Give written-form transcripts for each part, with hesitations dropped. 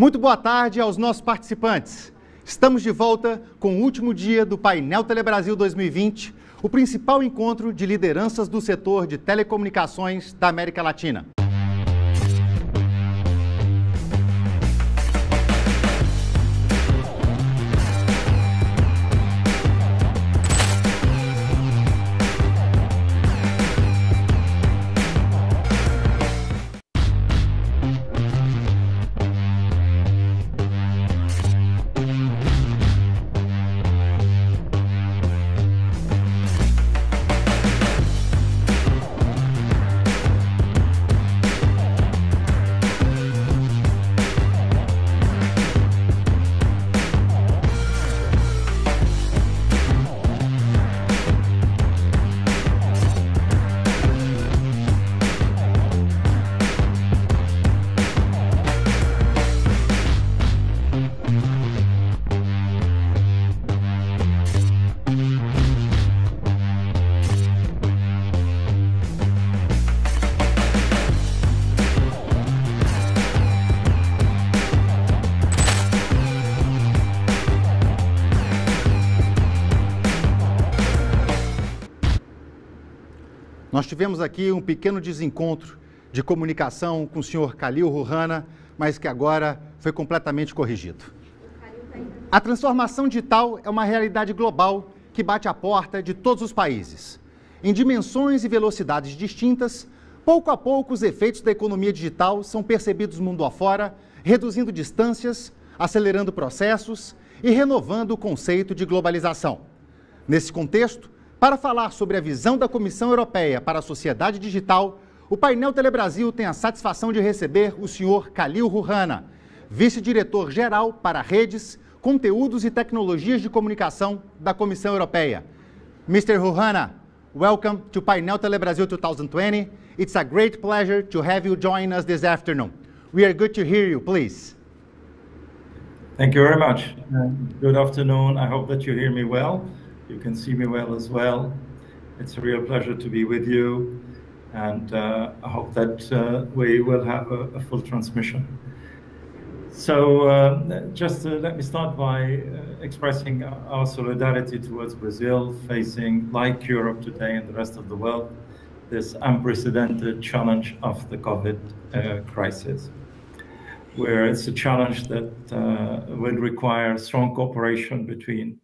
Muito boa tarde aos nossos participantes. Estamos de volta com o último dia do Painel Telebrasil 2020, o principal encontro de lideranças do setor de telecomunicações da América Latina. Nós tivemos aqui um pequeno desencontro de comunicação com o senhor Khalil Rouhana, mas que agora foi completamente corrigido. A transformação digital é uma realidade global que bate à porta de todos os países. Em dimensões e velocidades distintas, pouco a pouco os efeitos da economia digital são percebidos mundo afora, reduzindo distâncias, acelerando processos e renovando o conceito de globalização. Nesse contexto, para falar sobre a visão da Comissão Europeia para a sociedade digital, o Painel Telebrasil tem a satisfação de receber o senhor Khalil Rouhana, vice-diretor-geral para redes, conteúdos e tecnologias de comunicação da Comissão Europeia. Mr. Rouhana, welcome to Painel Telebrasil 2020. It's a great pleasure to have you join us this afternoon. We are good to hear you, please. Thank you very much. Good afternoon. I hope that you hear me well. You can see me well as well. It's a real pleasure to be with you, and I hope that we will have a full transmission. So just let me start by expressing our solidarity towards Brazil, facing, like Europe today and the rest of the world, this unprecedented challenge of the COVID crisis, where it's a challenge that will require strong cooperation between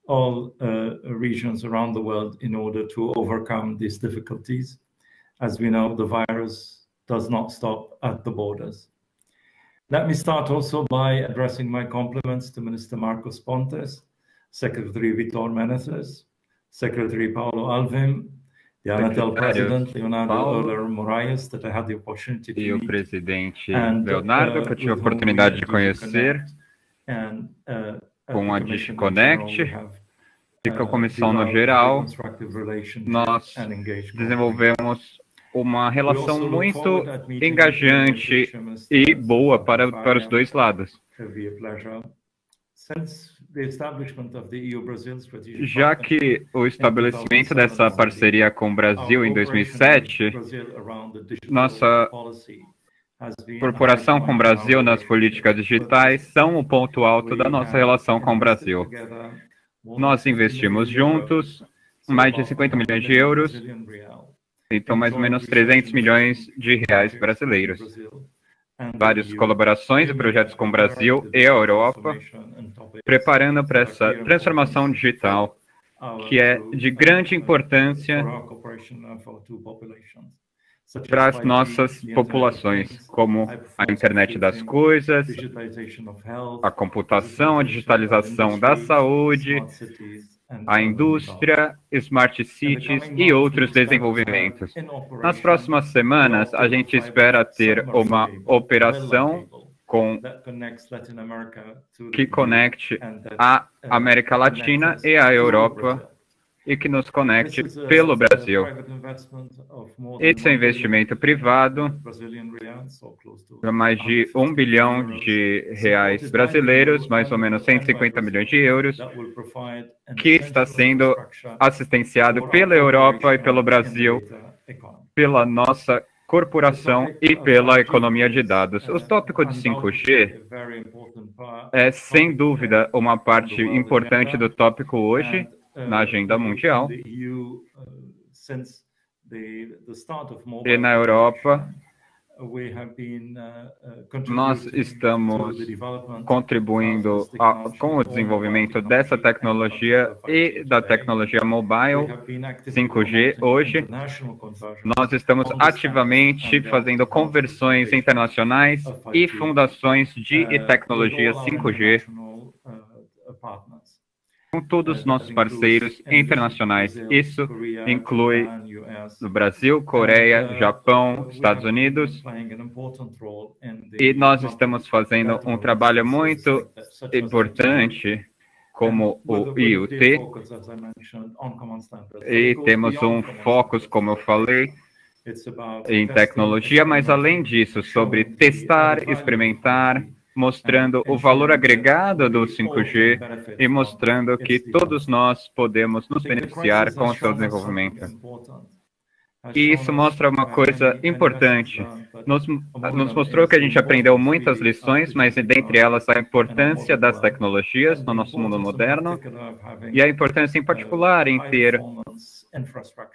all regions around the world in order to overcome these difficulties. As we know, the virus does not stop at the borders. Let me start also by addressing my compliments to Minister Marcos Pontes, Secretary Vitor Meneses, Secretary Paulo Alvim, the Anatel President Leonardo Euler Moraes, that I had the opportunity to meet, e o presidente Leonardo, que eu tive a oportunidade de conhecer, com a DigiConnect e com a Comissão no geral, nós desenvolvemos uma relação muito engajante e boa para os dois lados. Já que o estabelecimento dessa parceria com o Brasil em 2007, nossa corporação com o Brasil nas políticas digitais são o ponto alto da nossa relação com o Brasil. Nós investimos juntos mais de 50 milhões de euros, então mais ou menos 300 milhões de reais brasileiros. Várias colaborações e projetos com o Brasil e a Europa, preparando para essa transformação digital, que é de grande importância para as nossas populações, como a internet das coisas, a computação, a digitalização da saúde, a indústria, smart cities e outros desenvolvimentos. Nas próximas semanas, a gente espera ter uma operação que conecte a América Latina e a Europa e que nos conecte pelo Brasil. Esse é um investimento privado, mais de 1 bilhão de reais brasileiros, mais ou menos 150 milhões de euros, que está sendo assistenciado pela Europa e pelo Brasil, pela nossa corporação e pela economia de dados. O tópico de 5G é, sem dúvida, uma parte importante do tópico hoje na agenda mundial. E na Europa, nós estamos contribuindo com o desenvolvimento dessa tecnologia e da tecnologia mobile 5G hoje. Nós estamos ativamente fazendo conversões internacionais e fundações de tecnologia 5G com todos os nossos parceiros internacionais. Isso inclui o Brasil, Coreia, Japão, Estados Unidos. E nós estamos fazendo um trabalho muito importante como o IoT. E temos um foco, como eu falei, em tecnologia, mas além disso, sobre testar, experimentar, mostrando o valor agregado do 5G e mostrando que todos nós podemos nos beneficiar com o seu desenvolvimento. E isso mostra uma coisa importante. Nos mostrou que a gente aprendeu muitas lições, mas dentre elas a importância das tecnologias no nosso mundo moderno e a importância em particular em ter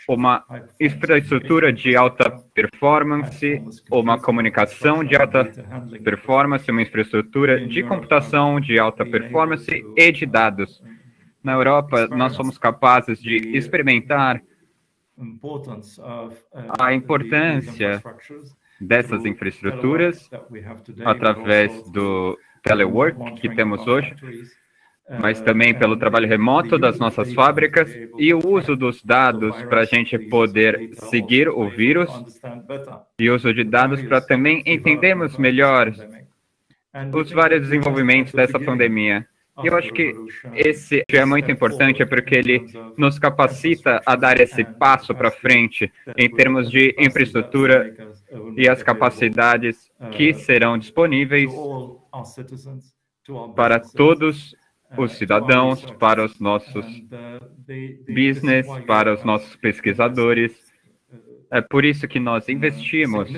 uma infraestrutura de alta performance, uma comunicação de alta performance, uma infraestrutura de computação de alta performance e de dados. Na Europa, nós somos capazes de experimentar a importância dessas infraestruturas através do telework que temos hoje, mas também pelo trabalho remoto das nossas fábricas e o uso dos dados para a gente poder seguir o vírus e o uso de dados para também entendermos melhor os vários desenvolvimentos dessa pandemia. E eu acho que esse é muito importante porque ele nos capacita a dar esse passo para frente em termos de infraestrutura e as capacidades que serão disponíveis para todos os cidadãos, para os nossos business, para os nossos pesquisadores. É por isso que nós investimos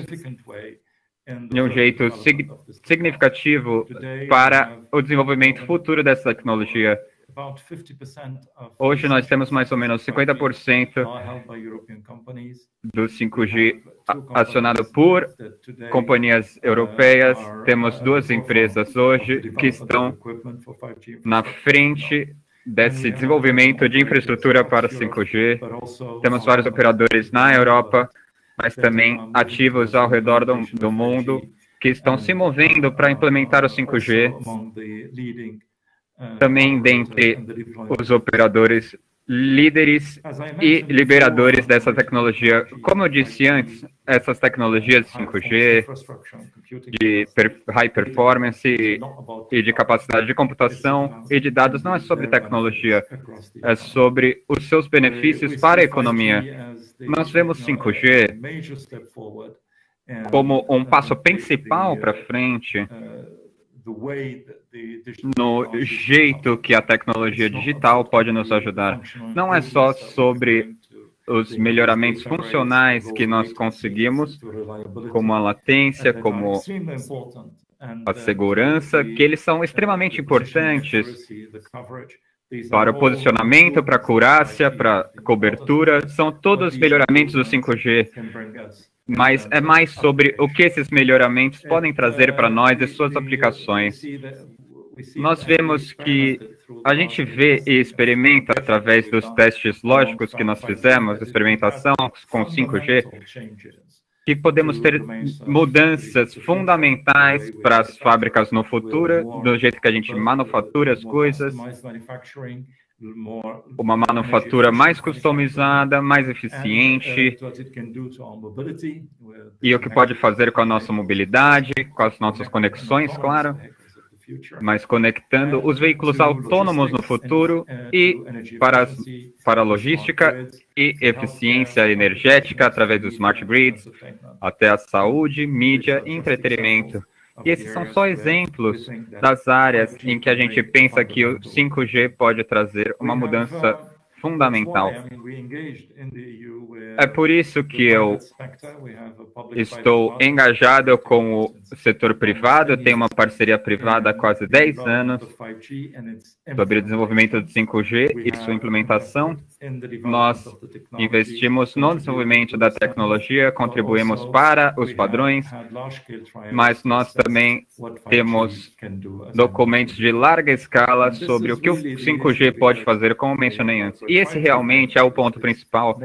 de um jeito significativo para o desenvolvimento futuro dessa tecnologia. Hoje nós temos mais ou menos 50% do 5G acionado por companhias europeias. Temos duas empresas hoje que estão na frente desse desenvolvimento de infraestrutura para 5G. Temos vários operadores na Europa, mas também ativos ao redor do mundo que estão se movendo para implementar o 5G. Também dentre os operadores líderes e liberadores dessa tecnologia. Como eu disse antes, essas tecnologias de 5G, de high performance e de capacidade de computação e de dados não é sobre tecnologia, é sobre os seus benefícios para a economia. Nós vemos 5G como um passo principal para frente no jeito que a tecnologia digital pode nos ajudar. Não é só sobre os melhoramentos funcionais que nós conseguimos, como a latência, como a segurança, que eles são extremamente importantes para o posicionamento, para a acurácia, para a cobertura. São todos melhoramentos do 5G. Mas é mais sobre o que esses melhoramentos podem trazer para nós e suas aplicações. Nós vemos que a gente vê e experimenta através dos testes lógicos que nós fizemos, experimentação com 5G, que podemos ter mudanças fundamentais para as fábricas no futuro, do jeito que a gente manufatura as coisas, uma manufatura mais customizada, mais eficiente, e o que pode fazer com a nossa mobilidade, com as nossas conexões, claro, mas conectando os veículos autônomos no futuro e para a logística e eficiência energética através dos smart grids, até a saúde, mídia e entretenimento. E esses são só exemplos das áreas em que a gente pensa que o 5G pode trazer uma mudança fundamental. É por isso que eu estou engajado com o setor privado, eu tenho uma parceria privada há quase 10 anos sobre o desenvolvimento do 5G e sua implementação. Nós investimos no desenvolvimento da tecnologia, contribuímos para os padrões, mas nós também temos documentos de larga escala sobre o que o 5G pode fazer, como mencionei antes. E esse realmente é o ponto principal,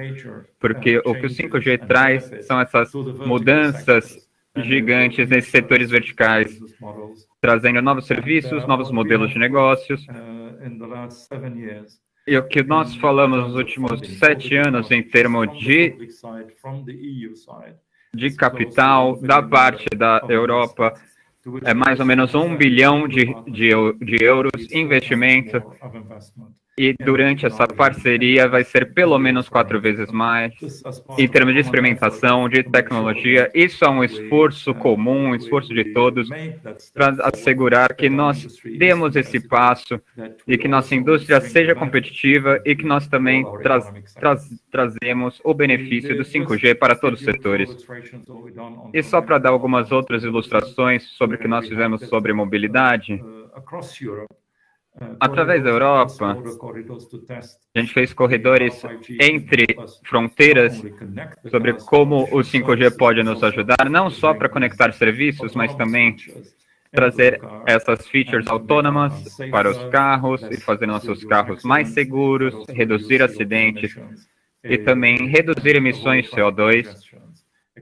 porque o que o 5G traz são essas mudanças gigantes nesses setores verticais, trazendo novos serviços, novos modelos de negócios. E o que nós falamos nos últimos 7 anos em termos de capital da parte da Europa é mais ou menos 1 bilhão de euros investimento. E durante essa parceria vai ser pelo menos 4 vezes mais em termos de experimentação, de tecnologia. Isso é um esforço comum, um esforço de todos para assegurar que nós demos esse passo e que nossa indústria seja competitiva e que nós também trazemos o benefício do 5G para todos os setores. E só para dar algumas outras ilustrações sobre o que nós fizemos sobre mobilidade, através da Europa, a gente fez corredores entre fronteiras sobre como o 5G pode nos ajudar, não só para conectar serviços, mas também trazer essas features autônomas para os carros e fazer nossos carros mais seguros, reduzir acidentes e também reduzir emissões de CO2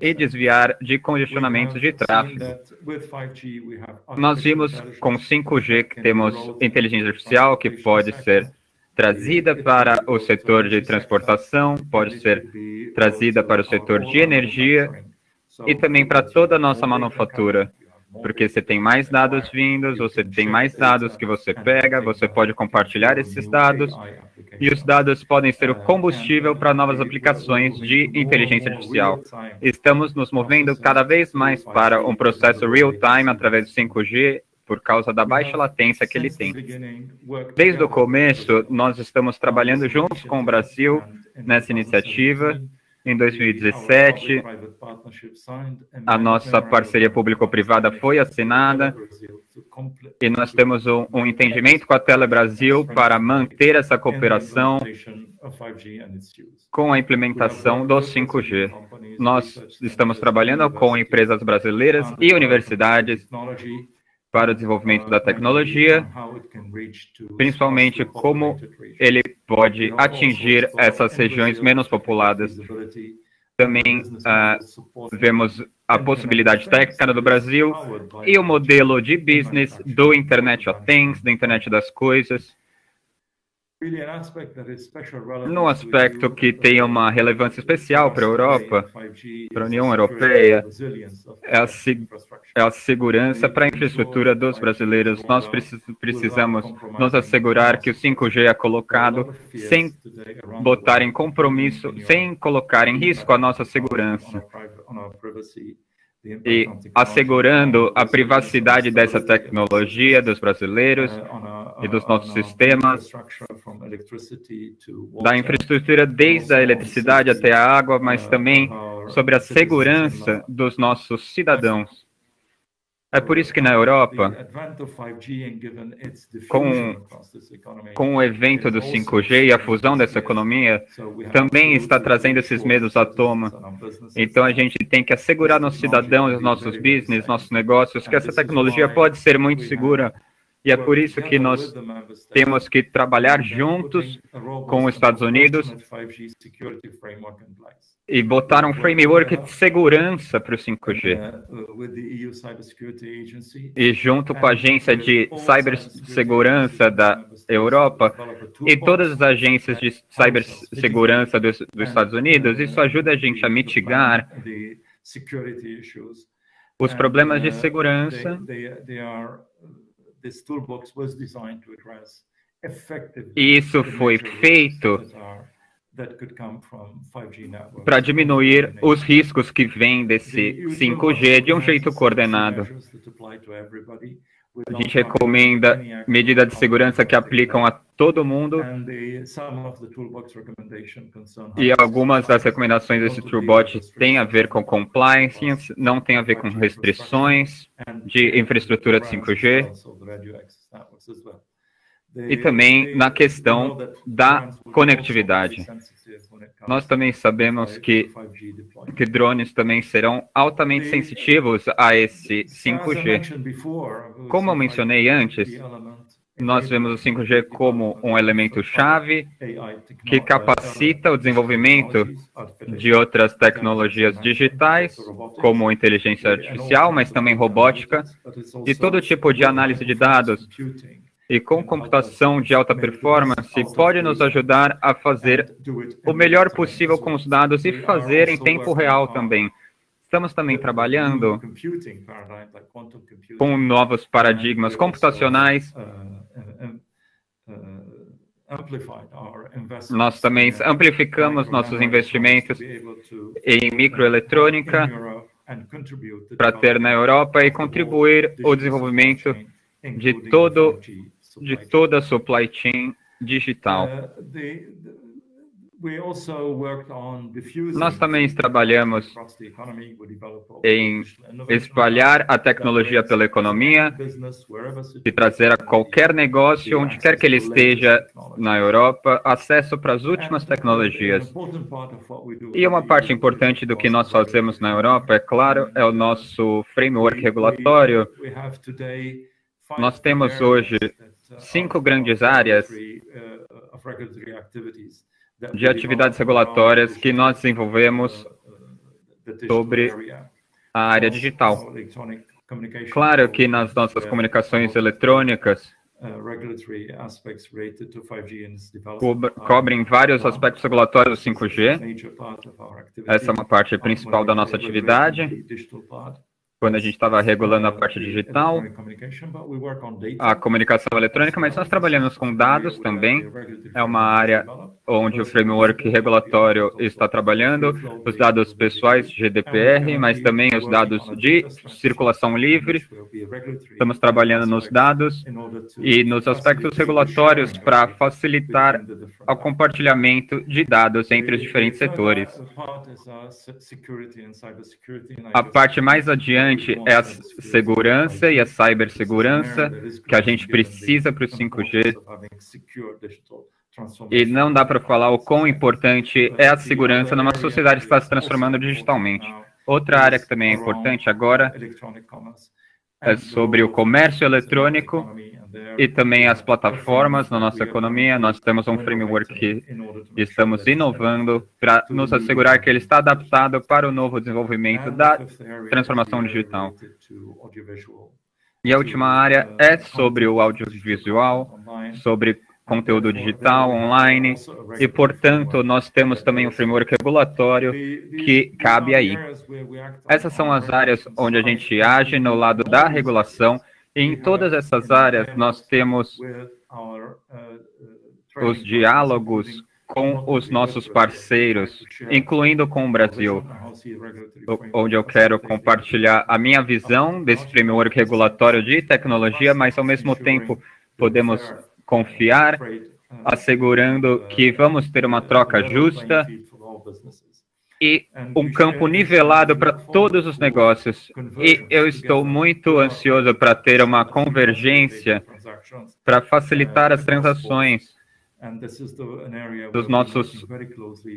e desviar de congestionamentos de tráfego. Nós vimos com 5G que temos inteligência artificial que pode ser trazida para o setor de transportação, pode ser trazida para o setor de energia e também para toda a nossa manufatura, porque você tem mais dados vindos, você tem mais dados que você pega, você pode compartilhar esses dados e os dados podem ser o combustível para novas aplicações de inteligência artificial. Estamos nos movendo cada vez mais para um processo real-time através do 5G por causa da baixa latência que ele tem. Desde o começo, nós estamos trabalhando juntos com o Brasil nessa iniciativa. Em 2017, a nossa parceria público-privada foi assinada e nós temos um entendimento com a Telebrasil para manter essa cooperação com a implementação do 5G. Nós estamos trabalhando com empresas brasileiras e universidades para o desenvolvimento da tecnologia, principalmente como ele pode atingir essas regiões menos populadas. Também vemos a possibilidade técnica do Brasil e o modelo de business do Internet of Things, da Internet das Coisas, no aspecto que tem uma relevância especial para a Europa, para a União Europeia, é a segurança para a infraestrutura dos brasileiros. Nós precisamos nos assegurar que o 5G é colocado sem botar em compromisso, sem colocar em risco a nossa segurança. E assegurando a privacidade dessa tecnologia dos brasileiros e dos nossos sistemas, da infraestrutura desde a eletricidade até a água, mas também sobre a segurança dos nossos cidadãos. É por isso que na Europa, com o evento do 5G e a fusão dessa economia, também está trazendo esses medos à tona. Então a gente tem que assegurar nossos cidadãos, nossos business, nossos negócios, que essa tecnologia pode ser muito segura. E é por isso que nós temos que trabalhar juntos com os Estados Unidos e botar um framework de segurança para o 5G. E junto com a Agência de Cibersegurança da Europa e todas as agências de cibersegurança dos Estados Unidos, isso ajuda a gente a mitigar os problemas de segurança. E isso foi feito para diminuir os riscos que vêm desse 5G de um jeito coordenado. A gente recomenda medidas de segurança que aplicam a todo mundo e algumas das recomendações desse Truebot têm a ver com compliance, não tem a ver com restrições de infraestrutura de 5G e também na questão da conectividade. Nós também sabemos que drones também serão altamente sensitivos a esse 5G. Como eu mencionei antes, nós vemos o 5G como um elemento-chave que capacita o desenvolvimento de outras tecnologias digitais, como inteligência artificial, mas também robótica, e todo tipo de análise de dados. E com computação de alta performance, pode nos ajudar a fazer o melhor possível com os dados e fazer em tempo real também. Estamos também trabalhando com novos paradigmas computacionais. Nós também amplificamos nossos investimentos em microeletrônica para ter na Europa e contribuir ao desenvolvimento de toda a supply chain digital. Nós também trabalhamos em espalhar a tecnologia pela economia e trazer a qualquer negócio, onde quer que ele esteja na Europa, acesso para as últimas tecnologias. E uma parte importante do que nós fazemos na Europa, é claro, é o nosso framework regulatório. Nós temos hoje 5 grandes áreas de atividades regulatórias que nós desenvolvemos sobre a área digital. Claro que nas nossas comunicações eletrônicas cobrem vários aspectos regulatórios do 5G. Essa é uma parte principal da nossa atividade. Quando a gente estava regulando a parte digital, a comunicação eletrônica, mas nós trabalhamos com dados também. É uma área onde o framework regulatório está trabalhando, os dados pessoais de GDPR, mas também os dados de circulação livre. Estamos trabalhando nos dados e nos aspectos regulatórios para facilitar o compartilhamento de dados entre os diferentes setores. A parte mais adiante é a segurança e a cibersegurança que a gente precisa para o 5G. E não dá para falar o quão importante é a segurança numa sociedade que está se transformando digitalmente. Outra área que também é importante agora é sobre o comércio eletrônico e também as plataformas na nossa economia. Nós temos um framework que estamos inovando para nos assegurar que ele está adaptado para o novo desenvolvimento da transformação digital. E a última área é sobre o audiovisual, sobre conteúdo digital, online, e, portanto, nós temos também um framework regulatório que cabe aí. Essas são as áreas onde a gente age no lado da regulação, e em todas essas áreas nós temos os diálogos com os nossos parceiros, incluindo com o Brasil, onde eu quero compartilhar a minha visão desse framework regulatório de tecnologia, mas, ao mesmo tempo, podemos confiar, assegurando que vamos ter uma troca justa e um campo nivelado para todos os negócios. E eu estou muito ansioso para ter uma convergência para facilitar as transações dos nossos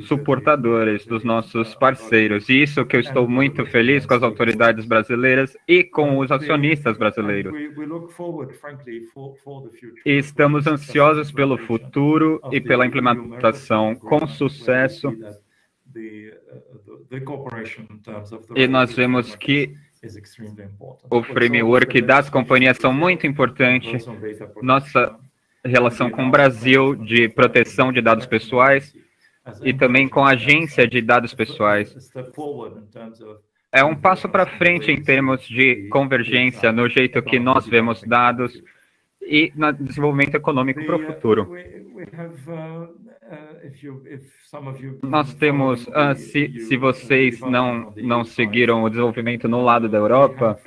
suportadores, dos nossos parceiros. E isso que eu estou muito feliz com as autoridades brasileiras e com os acionistas brasileiros. E estamos ansiosos pelo futuro e pela implementação com sucesso. E nós vemos que o framework das companhias são muito importantes. Nossa relação com o Brasil de proteção de dados pessoais e também com a agência de dados pessoais. É um passo para frente em termos de convergência no jeito que nós vemos dados e no desenvolvimento econômico para o futuro. Nós temos, se vocês não seguiram o desenvolvimento no lado da Europa,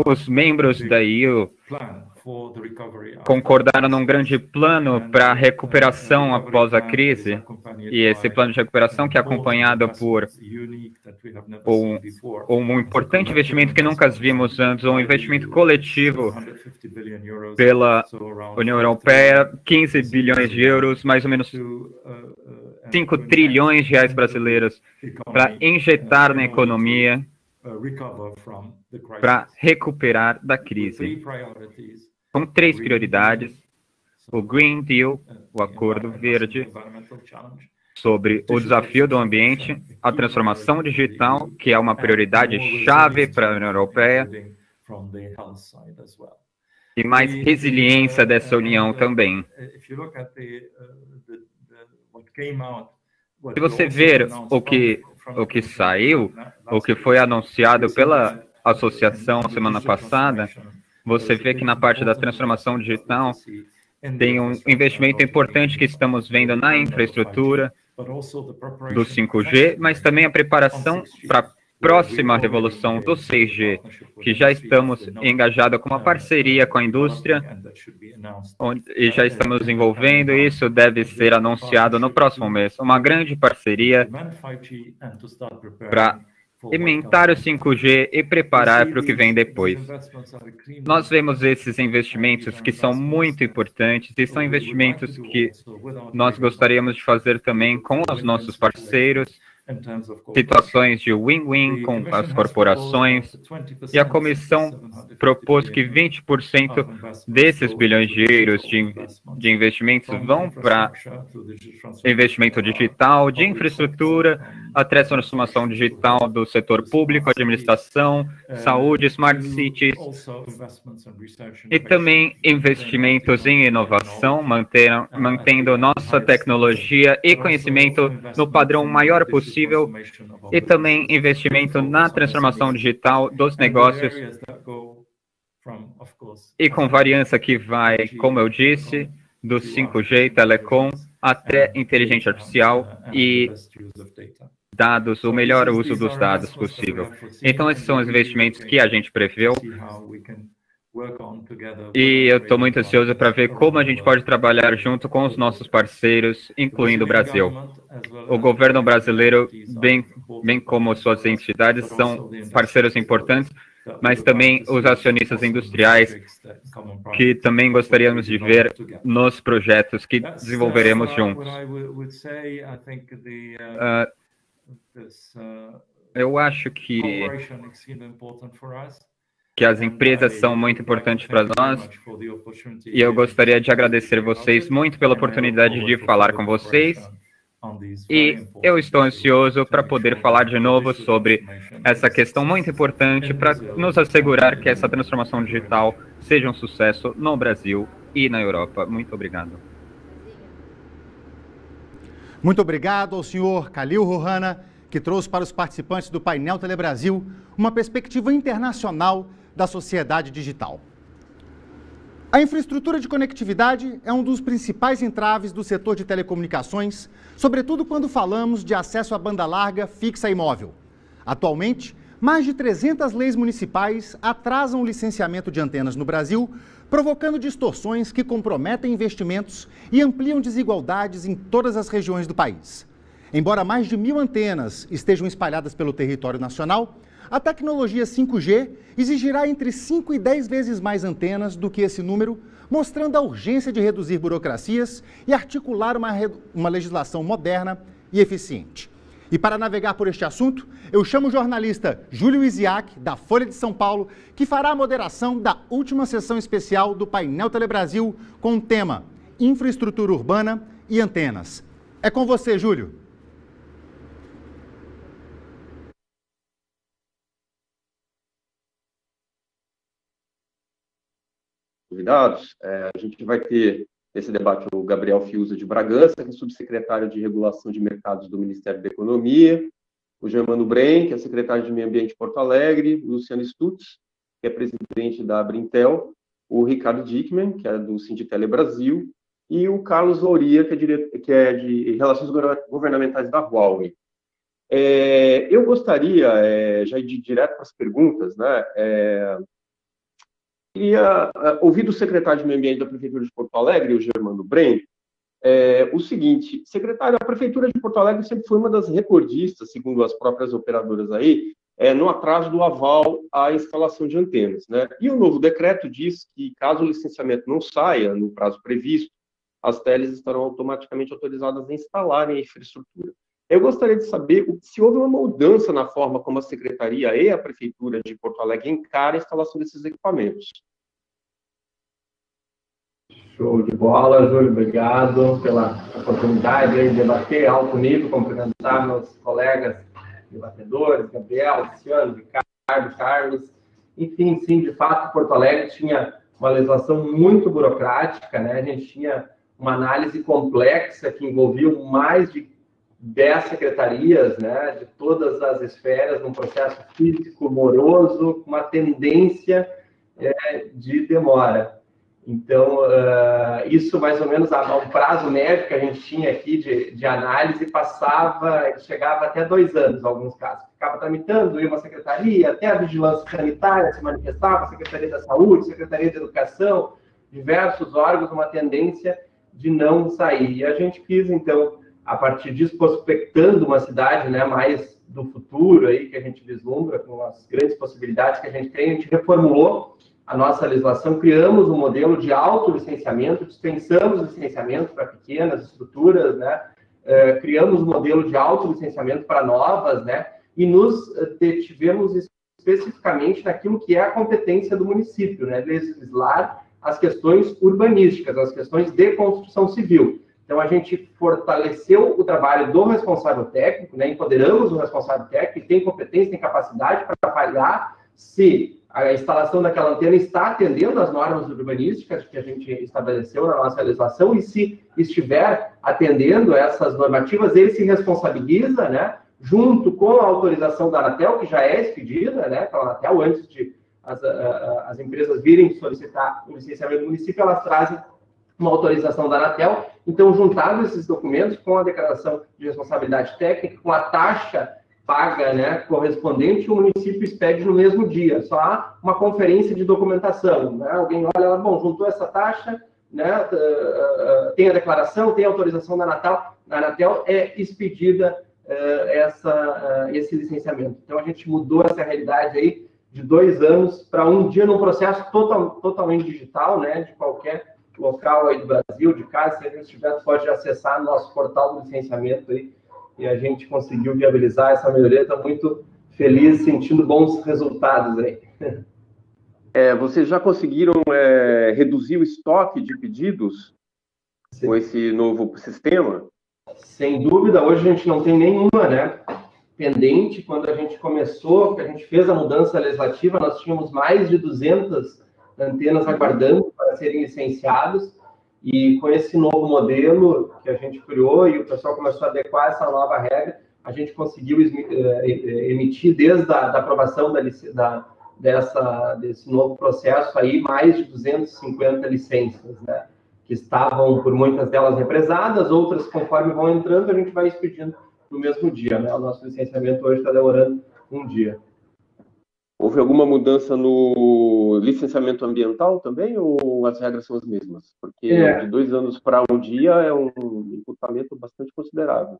Os membros da EU concordaram num grande plano para a recuperação após a crise, e esse plano de recuperação que é acompanhado por um importante investimento que nunca vimos antes, um investimento coletivo pela União Europeia, 15 bilhões de euros, mais ou menos 5 trilhões de reais brasileiros, para injetar na economia, para recuperar da crise. Com 3 prioridades: o Green Deal, o Acordo Verde, sobre o desafio do ambiente, a transformação digital, que é uma prioridade chave para a União Europeia, e mais resiliência dessa União também. Se você ver o que saiu, o que foi anunciado pela associação semana passada, você vê que na parte da transformação digital tem um investimento importante que estamos vendo na infraestrutura do 5G, mas também a preparação para a próxima revolução do 6G, que já estamos engajados com uma parceria com a indústria, e já estamos desenvolvendo, e isso deve ser anunciado no próximo mês. Uma grande parceria para implementar o 5G e preparar para o que vem depois. Nós vemos esses investimentos que são muito importantes, e são investimentos que nós gostaríamos de fazer também com os nossos parceiros, situações de win-win com as corporações, e a comissão propôs que 20% desses bilhões de euros de investimentos vão para investimento digital, de infraestrutura, até transformação digital do setor público, administração, saúde, smart cities, e também investimentos em inovação, mantendo nossa tecnologia e conhecimento no padrão maior possível, e também investimento na transformação digital dos negócios, e com variância que vai, como eu disse, do 5G e telecom até inteligência artificial e dados, o melhor uso dos dados possível. Então, esses são os investimentos que a gente preveu, e eu estou muito ansioso para ver como a gente pode trabalhar junto com os nossos parceiros, incluindo o Brasil. O governo brasileiro, bem como suas entidades, são parceiros importantes, mas também os acionistas industriais, que também gostaríamos de ver nos projetos que desenvolveremos juntos. Eu acho que as empresas são muito importantes para nós, e eu gostaria de agradecer vocês muito pela oportunidade de falar com vocês, e eu estou ansioso para poder falar de novo sobre essa questão muito importante para nos assegurar que essa transformação digital seja um sucesso no Brasil e na Europa. Muito obrigado. Muito obrigado ao senhor Khalil Rouhana, que trouxe para os participantes do painel Telebrasil uma perspectiva internacional da sociedade digital. A infraestrutura de conectividade é um dos principais entraves do setor de telecomunicações, sobretudo quando falamos de acesso à banda larga, fixa e móvel. Atualmente, mais de 300 leis municipais atrasam o licenciamento de antenas no Brasil, provocando distorções que comprometem investimentos e ampliam desigualdades em todas as regiões do país. Embora mais de 1.000 antenas estejam espalhadas pelo território nacional, a tecnologia 5G exigirá entre 5 e 10 vezes mais antenas do que esse número, mostrando a urgência de reduzir burocracias e articular uma legislação moderna e eficiente. E para navegar por este assunto, eu chamo o jornalista Júlio Isiak, da Folha de São Paulo, que fará a moderação da última sessão especial do painel Telebrasil com o tema Infraestrutura Urbana e Antenas. É com você, Júlio. Convidados, a gente vai ter nesse debate o Gabriel Fiuza de Bragança, que é subsecretário de Regulação de Mercados do Ministério da Economia, o Germano Bren, que é secretário de Meio Ambiente de Porto Alegre, o Luciano Stutz, que é presidente da Abrintel, o Ricardo Dickmann, que é do Sinditele Brasil, e o Carlos Louria, que é de Relações Governamentais da Huawei. Eu gostaria, já de ir direto para as perguntas, né? Queria ouvir do secretário de Meio Ambiente da Prefeitura de Porto Alegre, o Germano Brenck, o seguinte: secretário, a Prefeitura de Porto Alegre sempre foi uma das recordistas, segundo as próprias operadoras aí, no atraso do aval à instalação de antenas, né? E o novo decreto diz que, caso o licenciamento não saia no prazo previsto, as teles estarão automaticamente autorizadas a instalarem a infraestrutura. Eu gostaria de saber se houve uma mudança na forma como a Secretaria e a Prefeitura de Porto Alegre encaram a instalação desses equipamentos. Show de bola, Júlio. Obrigado pela oportunidade de debater alto nível, cumprimentar meus colegas debatedores, Gabriel, Luciano, Ricardo, Carlos. Enfim, sim, de fato, Porto Alegre tinha uma legislação muito burocrática, né? A gente tinha uma análise complexa que envolvia mais de 10 secretarias, né, de todas as esferas, num processo físico, moroso, com uma tendência de demora. Então, isso mais ou menos, o prazo médio que a gente tinha aqui de análise chegava até 2 anos, em alguns casos. Ficava tramitando, ia uma secretaria, até a vigilância sanitária se manifestava, a Secretaria da Saúde, Secretaria de Educação, diversos órgãos, uma tendência de não sair. E a gente quis, então, a partir disso, prospectando uma cidade, né, mais do futuro, aí, que a gente vislumbra, com as grandes possibilidades que a gente tem, a gente reformulou a nossa legislação, criamos um modelo de autolicenciamento, dispensamos licenciamento para pequenas estruturas, né, criamos um modelo de autolicenciamento para novas, né, e nos detivemos especificamente naquilo que é a competência do município, né, legislar as questões urbanísticas, as questões de construção civil. Então, a gente fortaleceu o trabalho do responsável técnico, né? Empoderamos o responsável técnico, que tem competência, tem capacidade para avaliar se a instalação daquela antena está atendendo às normas urbanísticas que a gente estabeleceu na nossa legislação, e se estiver atendendo essas normativas, ele se responsabiliza, né? Junto com a autorização da Anatel, que já é expedida, né? Pela Anatel, antes de as empresas virem solicitar o licenciamento do município, elas trazem uma autorização da Anatel. Então, juntado esses documentos com a declaração de responsabilidade técnica, com a taxa paga, né, correspondente, o município expede no mesmo dia. Só há uma conferência de documentação, né? Alguém olha, bom, juntou essa taxa, né, tem a declaração, tem a autorização da Anatel, é expedida esse licenciamento. Então, a gente mudou essa realidade aí de 2 anos para 1 dia, num processo totalmente digital, né, de qualquer local aí do Brasil, de casa. Se a gente estiver, pode acessar nosso portal do licenciamento aí, e a gente conseguiu viabilizar essa melhoria. Estou muito feliz, sentindo bons resultados aí. Vocês já conseguiram reduzir o estoque de pedidos com esse novo sistema? Sem dúvida, hoje a gente não tem nenhuma, né, pendente. Quando a gente começou, que a gente fez a mudança legislativa, nós tínhamos mais de 200 antenas aguardando para serem licenciados, e com esse novo modelo que a gente criou e o pessoal começou a adequar essa nova regra, a gente conseguiu emitir, desde a aprovação desse novo processo aí, mais de 250 licenças, né, que estavam, por muitas delas, represadas, outras, conforme vão entrando, a gente vai expedindo no mesmo dia, né? O nosso licenciamento hoje está demorando 1 dia. Houve alguma mudança no licenciamento ambiental também, ou as regras são as mesmas? Porque de 2 anos para 1 dia é um encurtamento bastante considerável.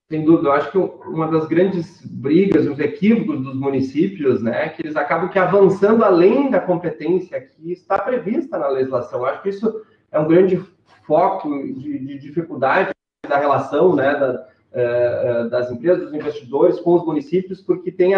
Sem dúvida, eu acho que uma das grandes brigas, os equívocos dos municípios, né, que eles acabam que avançando além da competência que está prevista na legislação. Eu acho que isso é um grande foco de dificuldade da relação, né, das empresas, dos investidores com os municípios, porque tem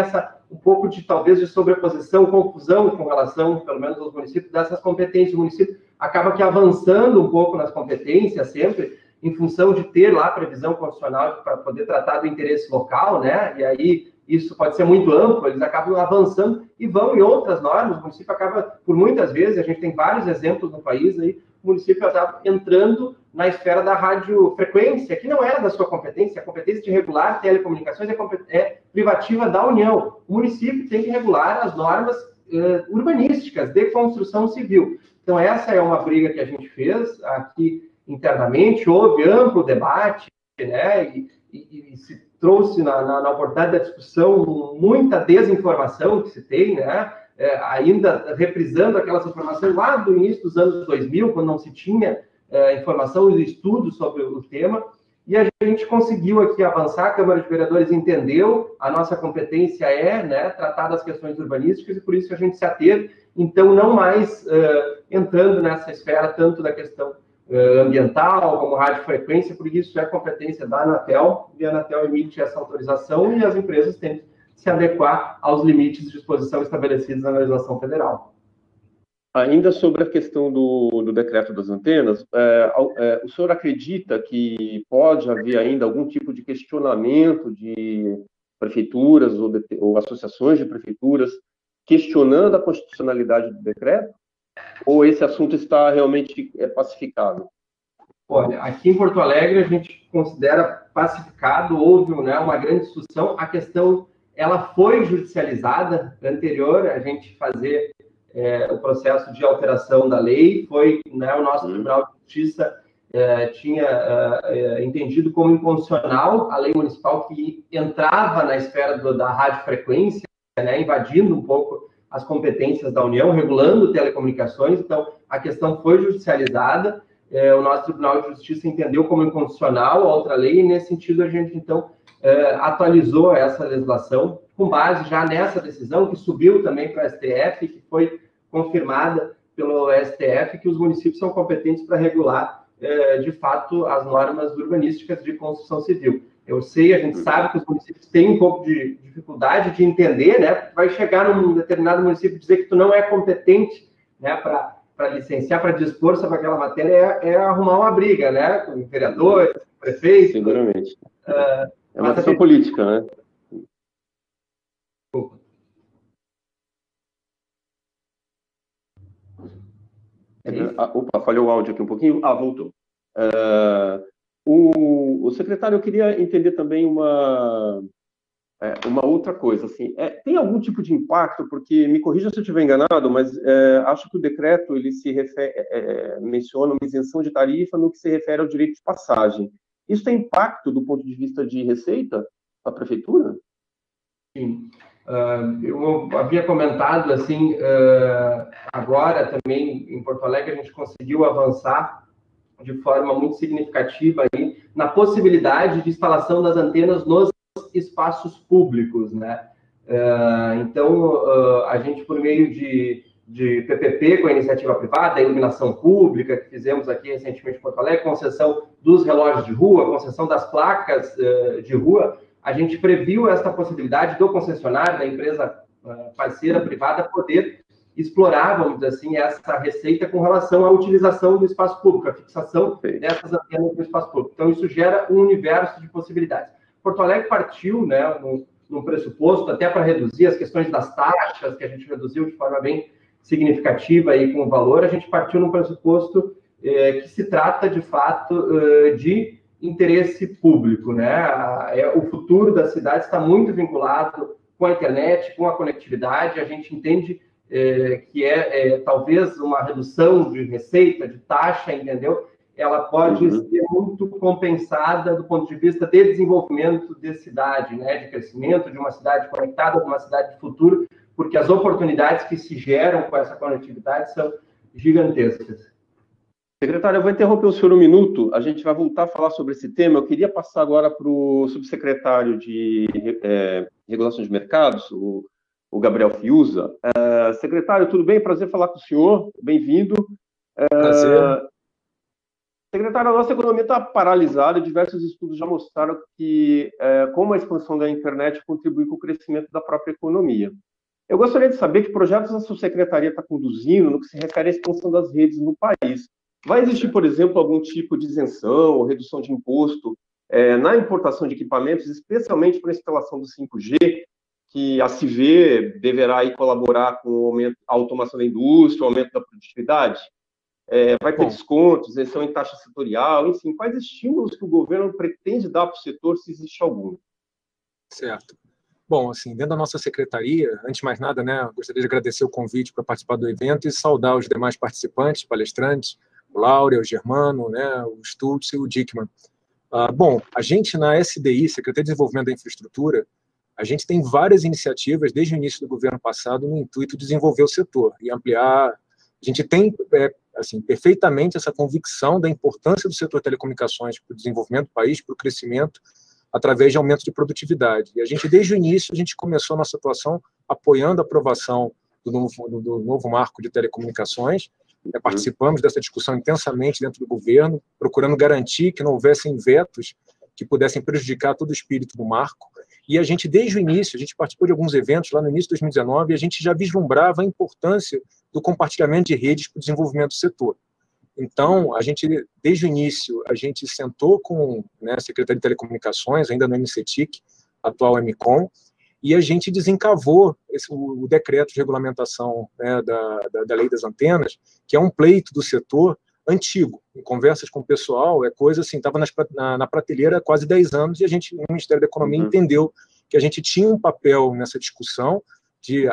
um pouco de, talvez, de sobreposição, confusão com relação, pelo menos aos municípios, dessas competências. O município acaba que avançando um pouco nas competências sempre, em função de ter lá a previsão constitucional para poder tratar do interesse local, né? E aí isso pode ser muito amplo, eles acabam avançando e vão em outras normas. O município acaba, por muitas vezes, a gente tem vários exemplos no país aí, o município está entrando na esfera da radiofrequência, que não era da sua competência. A competência de regular telecomunicações é privativa da União. O município tem que regular as normas urbanísticas de construção civil. Então, essa é uma briga que a gente fez aqui internamente. Houve amplo debate, né? E trouxe na oportunidade da discussão muita desinformação que se tem, né? Ainda reprisando aquelas informações lá do início dos anos 2000, quando não se tinha informação e estudo sobre o tema, e a gente conseguiu aqui avançar, a Câmara de Vereadores entendeu, a nossa competência né, tratar das questões urbanísticas, e por isso a gente se ateve, então não mais entrando nessa esfera tanto da questão ambiental, como radiofrequência, porque isso é competência da Anatel, e a Anatel emite essa autorização e as empresas têm que se adequar aos limites de exposição estabelecidos na legislação federal. Ainda sobre a questão do decreto das antenas, o senhor acredita que pode haver ainda algum tipo de questionamento de prefeituras ou associações de prefeituras questionando a constitucionalidade do decreto? Ou esse assunto está realmente pacificado? Olha, aqui em Porto Alegre a gente considera pacificado, houve uma grande discussão, a questão ela foi judicializada anterior a gente fazer o processo de alteração da lei, foi o nosso Tribunal de Justiça tinha entendido como inconstitucional a lei municipal que entrava na esfera da radiofrequência, invadindo um pouco as competências da União, regulando telecomunicações. Então, a questão foi judicializada, o nosso Tribunal de Justiça entendeu como inconstitucional a outra lei, e nesse sentido a gente, então, atualizou essa legislação com base já nessa decisão que subiu também para o STF, que foi confirmada pelo STF, que os municípios são competentes para regular, de fato, as normas urbanísticas de construção civil. Eu sei, a gente sabe que os municípios têm um pouco de dificuldade de entender, né? Vai chegar num determinado município e dizer que tu não é competente, né, para licenciar, para dispor sobre aquela matéria, é arrumar uma briga, né? Com vereadores, com prefeitos. Seguramente. É uma questão política, né? Opa, falhou o áudio aqui um pouquinho. Voltou. O secretário, eu queria entender também uma outra coisa. Assim, tem algum tipo de impacto, porque, me corrija se eu estiver enganado, mas acho que o decreto ele menciona uma isenção de tarifa no que se refere ao direito de passagem. Isso tem impacto do ponto de vista de receita para a prefeitura? Sim. Eu havia comentado, assim, agora também em Porto Alegre a gente conseguiu avançar de forma muito significativa aí na possibilidade de instalação das antenas nos espaços públicos, né? Então, a gente, por meio de PPP com a iniciativa privada, a iluminação pública, que fizemos aqui recentemente em Porto Alegre, concessão dos relógios de rua, concessão das placas de rua, a gente previu essa possibilidade do concessionário, da empresa parceira privada, poder explorar, vamos dizer assim, essa receita com relação à utilização do espaço público, a fixação dessas antenas no espaço público. Então, isso gera um universo de possibilidades. Porto Alegre partiu, né, num pressuposto, até para reduzir as questões das taxas, que a gente reduziu de forma bem significativa aí com o valor, a gente partiu num pressuposto que se trata, de fato, de interesse público, né? O futuro da cidade está muito vinculado com a internet, com a conectividade. A gente entende que talvez uma redução de receita, de taxa, entendeu? Ela pode ser muito compensada do ponto de vista de desenvolvimento de cidade, né? De crescimento de uma cidade conectada, de uma cidade de futuro, porque as oportunidades que se geram com essa conectividade são gigantescas. Secretário, eu vou interromper o senhor um minuto, a gente vai voltar a falar sobre esse tema. Eu queria passar agora para o subsecretário de Regulação de Mercados, o Gabriel Fiuza. Secretário, tudo bem? Prazer falar com o senhor, bem-vindo. Prazer. Secretário, a nossa economia está paralisada e diversos estudos já mostraram que como a expansão da internet contribui com o crescimento da própria economia. Eu gostaria de saber que projetos a sua secretaria está conduzindo no que se refere à expansão das redes no país. Vai existir, por exemplo, algum tipo de isenção ou redução de imposto na importação de equipamentos, especialmente para a instalação do 5G, que a CIV deverá aí colaborar com o aumento, a automação da indústria, o aumento da produtividade? Vai ter descontos, isenção em taxa setorial, enfim, quais estímulos que o governo pretende dar para o setor, se existe algum? Certo. Bom, assim, dentro da nossa secretaria, antes de mais nada, né, gostaria de agradecer o convite para participar do evento e saudar os demais participantes, palestrantes, o Laura, o Germano, né, o Stutz e o Dickmann. Bom, a gente na SDI, Secretaria de Desenvolvimento da Infraestrutura, a gente tem várias iniciativas desde o início do governo passado no intuito de desenvolver o setor e ampliar. A gente tem assim, perfeitamente essa convicção da importância do setor de telecomunicações para o desenvolvimento do país, para o crescimento, através de aumento de produtividade. E a gente, desde o início, a gente começou a nossa atuação apoiando a aprovação do novo marco de telecomunicações. Participamos dessa discussão intensamente dentro do governo, procurando garantir que não houvessem vetos que pudessem prejudicar todo o espírito do marco. E a gente, desde o início, a gente participou de alguns eventos lá no início de 2019 e a gente já vislumbrava a importância do compartilhamento de redes para o desenvolvimento do setor. Então, a gente, desde o início, a gente sentou com a Secretaria de Telecomunicações, ainda no MCTIC, atual MCOM, e a gente desencavou o decreto de regulamentação da Lei das Antenas, que é um pleito do setor antigo. Em conversas com o pessoal, é coisa assim, estava na prateleira há quase 10 anos, e a gente, no Ministério da Economia, entendeu que a gente tinha um papel nessa discussão de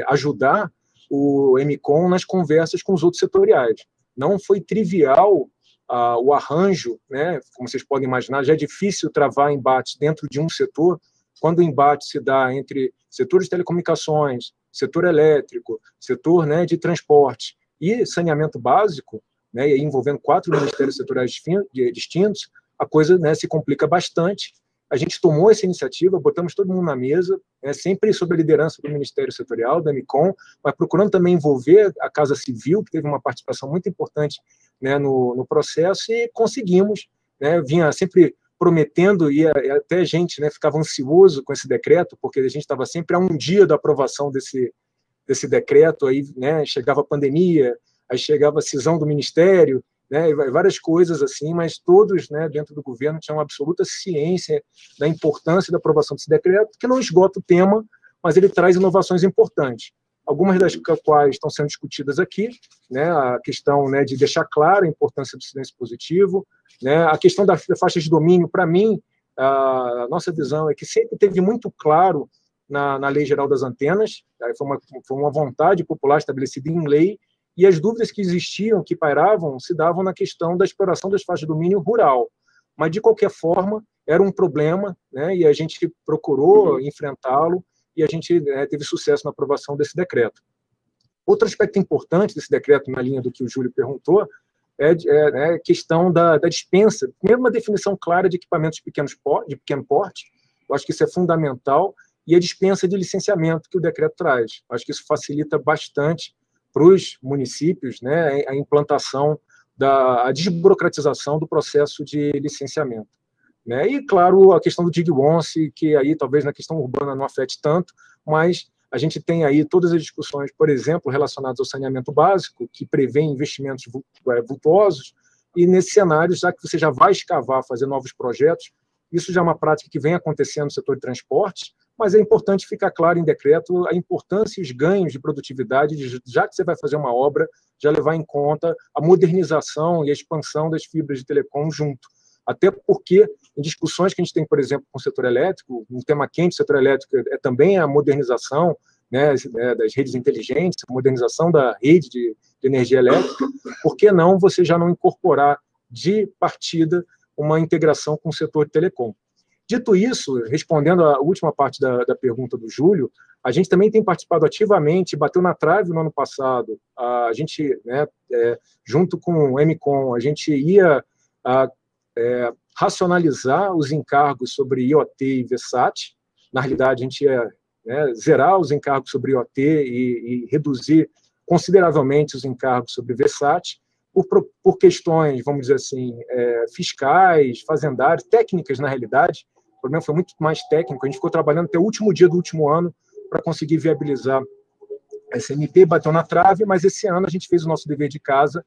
ajudar o MCOM nas conversas com os outros setoriais. Não foi trivial o arranjo, como vocês podem imaginar, já é difícil travar embates dentro de um setor, quando o embate se dá entre setores de telecomunicações, setor elétrico, setor de transporte e saneamento básico, e aí envolvendo 4 ministérios setoriais distintos, a coisa se complica bastante. A gente tomou essa iniciativa, botamos todo mundo na mesa, sempre sob a liderança do Ministério Setorial, da MCOM, mas procurando também envolver a Casa Civil, que teve uma participação muito importante no processo, e conseguimos, vinha sempre prometendo, e até a gente ficava ansioso com esse decreto, porque a gente estava sempre a um dia da aprovação desse decreto, aí chegava a pandemia, aí chegava a cisão do Ministério, várias coisas assim, mas todos dentro do governo tinham absoluta ciência da importância da aprovação desse decreto, que não esgota o tema, mas ele traz inovações importantes. Algumas das quais estão sendo discutidas aqui, a questão de deixar clara a importância do silêncio positivo, a questão da faixa de domínio. Para mim, a nossa visão é que sempre teve muito claro na Lei Geral das Antenas, foi uma vontade popular estabelecida em lei, e as dúvidas que existiam, que pairavam, se davam na questão da exploração das faixas de domínio rural. Mas, de qualquer forma, era um problema, e a gente procurou enfrentá-lo, e a gente teve sucesso na aprovação desse decreto. Outro aspecto importante desse decreto, na linha do que o Júlio perguntou, é a questão da dispensa, mesmo uma definição clara de equipamentos de pequeno porte, eu acho que isso é fundamental, e a dispensa de licenciamento que o decreto traz. Eu acho que isso facilita bastante para os municípios a implantação, a desburocratização do processo de licenciamento. E, claro, a questão do DIG-11, que aí talvez na questão urbana não afete tanto, mas a gente tem aí todas as discussões, por exemplo, relacionadas ao saneamento básico, que prevê investimentos vultuosos, e nesse cenário, já que você já vai escavar, fazer novos projetos, isso já é uma prática que vem acontecendo no setor de transporte, mas é importante ficar claro em decreto a importância e os ganhos de produtividade, já que você vai fazer uma obra, já levar em conta a modernização e a expansão das fibras de telecom junto. Até porque, em discussões que a gente tem, por exemplo, com o setor elétrico, um tema quente do setor elétrico é também a modernização das redes inteligentes, a modernização da rede de energia elétrica. Por que não você já não incorporar de partida uma integração com o setor de telecom? Dito isso, respondendo à última parte da pergunta do Júlio, a gente também tem participado ativamente, bateu na trave no ano passado, a gente, junto com o MCOM, a gente ia racionalizar os encargos sobre IoT e VSAT. Na realidade, a gente ia zerar os encargos sobre IoT e reduzir consideravelmente os encargos sobre VSAT, por questões, vamos dizer assim, fiscais, fazendárias, técnicas, na realidade. O problema foi muito mais técnico, a gente ficou trabalhando até o último dia do último ano para conseguir viabilizar essa MP, bateu na trave, mas esse ano a gente fez o nosso dever de casa,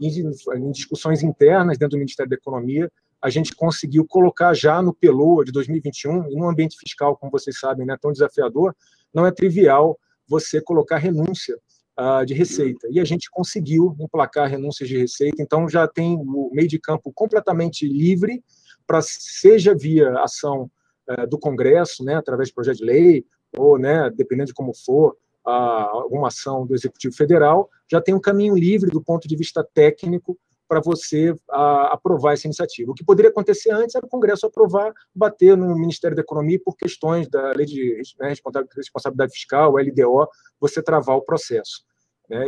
em discussões internas dentro do Ministério da Economia, a gente conseguiu colocar já no PELOA de 2021, em um ambiente fiscal, como vocês sabem, tão desafiador, não é trivial você colocar renúncia de receita. E a gente conseguiu emplacar renúncias de receita, então já tem o meio de campo completamente livre, para seja via ação do Congresso, através de projeto de lei, ou, dependendo de como for, alguma ação do Executivo Federal, já tem um caminho livre do ponto de vista técnico para você aprovar essa iniciativa. O que poderia acontecer antes era o Congresso aprovar, bater no Ministério da Economia por questões da Lei de Responsabilidade Fiscal, LDO, você travar o processo.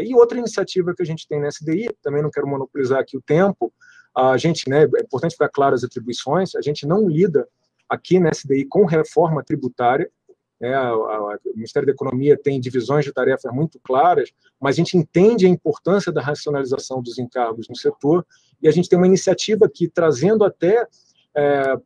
E outra iniciativa que a gente tem na SDI, também não quero monopolizar aqui o tempo, a gente, é importante ficar claro as atribuições, a gente não lida aqui na SDI com reforma tributária, o Ministério da Economia tem divisões de tarefas muito claras, mas a gente entende a importância da racionalização dos encargos no setor, e a gente tem uma iniciativa aqui trazendo até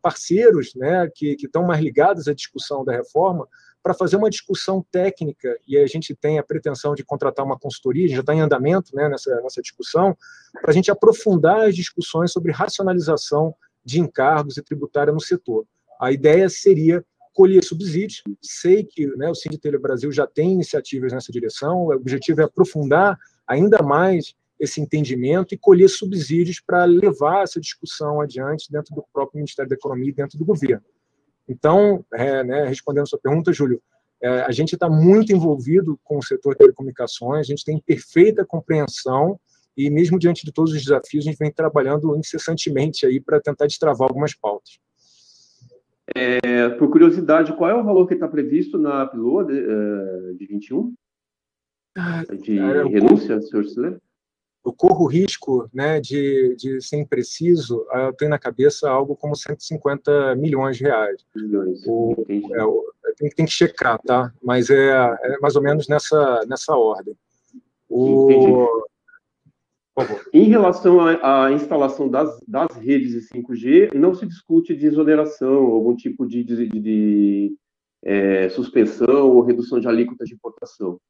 parceiros que estão mais ligados à discussão da reforma, para fazer uma discussão técnica, e a gente tem a pretensão de contratar uma consultoria, já está em andamento nessa discussão, para a gente aprofundar as discussões sobre racionalização de encargos e tributária no setor. A ideia seria colher subsídios. Sei que o Sinditele Brasil já tem iniciativas nessa direção, o objetivo é aprofundar ainda mais esse entendimento e colher subsídios para levar essa discussão adiante dentro do próprio Ministério da Economia e dentro do governo. Então, respondendo a sua pergunta, Júlio, a gente está muito envolvido com o setor de telecomunicações, a gente tem perfeita compreensão e, mesmo diante de todos os desafios, a gente vem trabalhando incessantemente aí para tentar destravar algumas pautas. Por curiosidade, qual é o valor que está previsto na PLOA de 21? De renúncia, senhor Cileiro? Eu corro o risco de ser impreciso, eu tenho na cabeça algo como 150 milhões de reais. Tem que checar, tá? Mas é mais ou menos nessa ordem. Em relação à instalação das redes de 5G, não se discute de exoneração, algum tipo de suspensão ou redução de alíquotas de importação.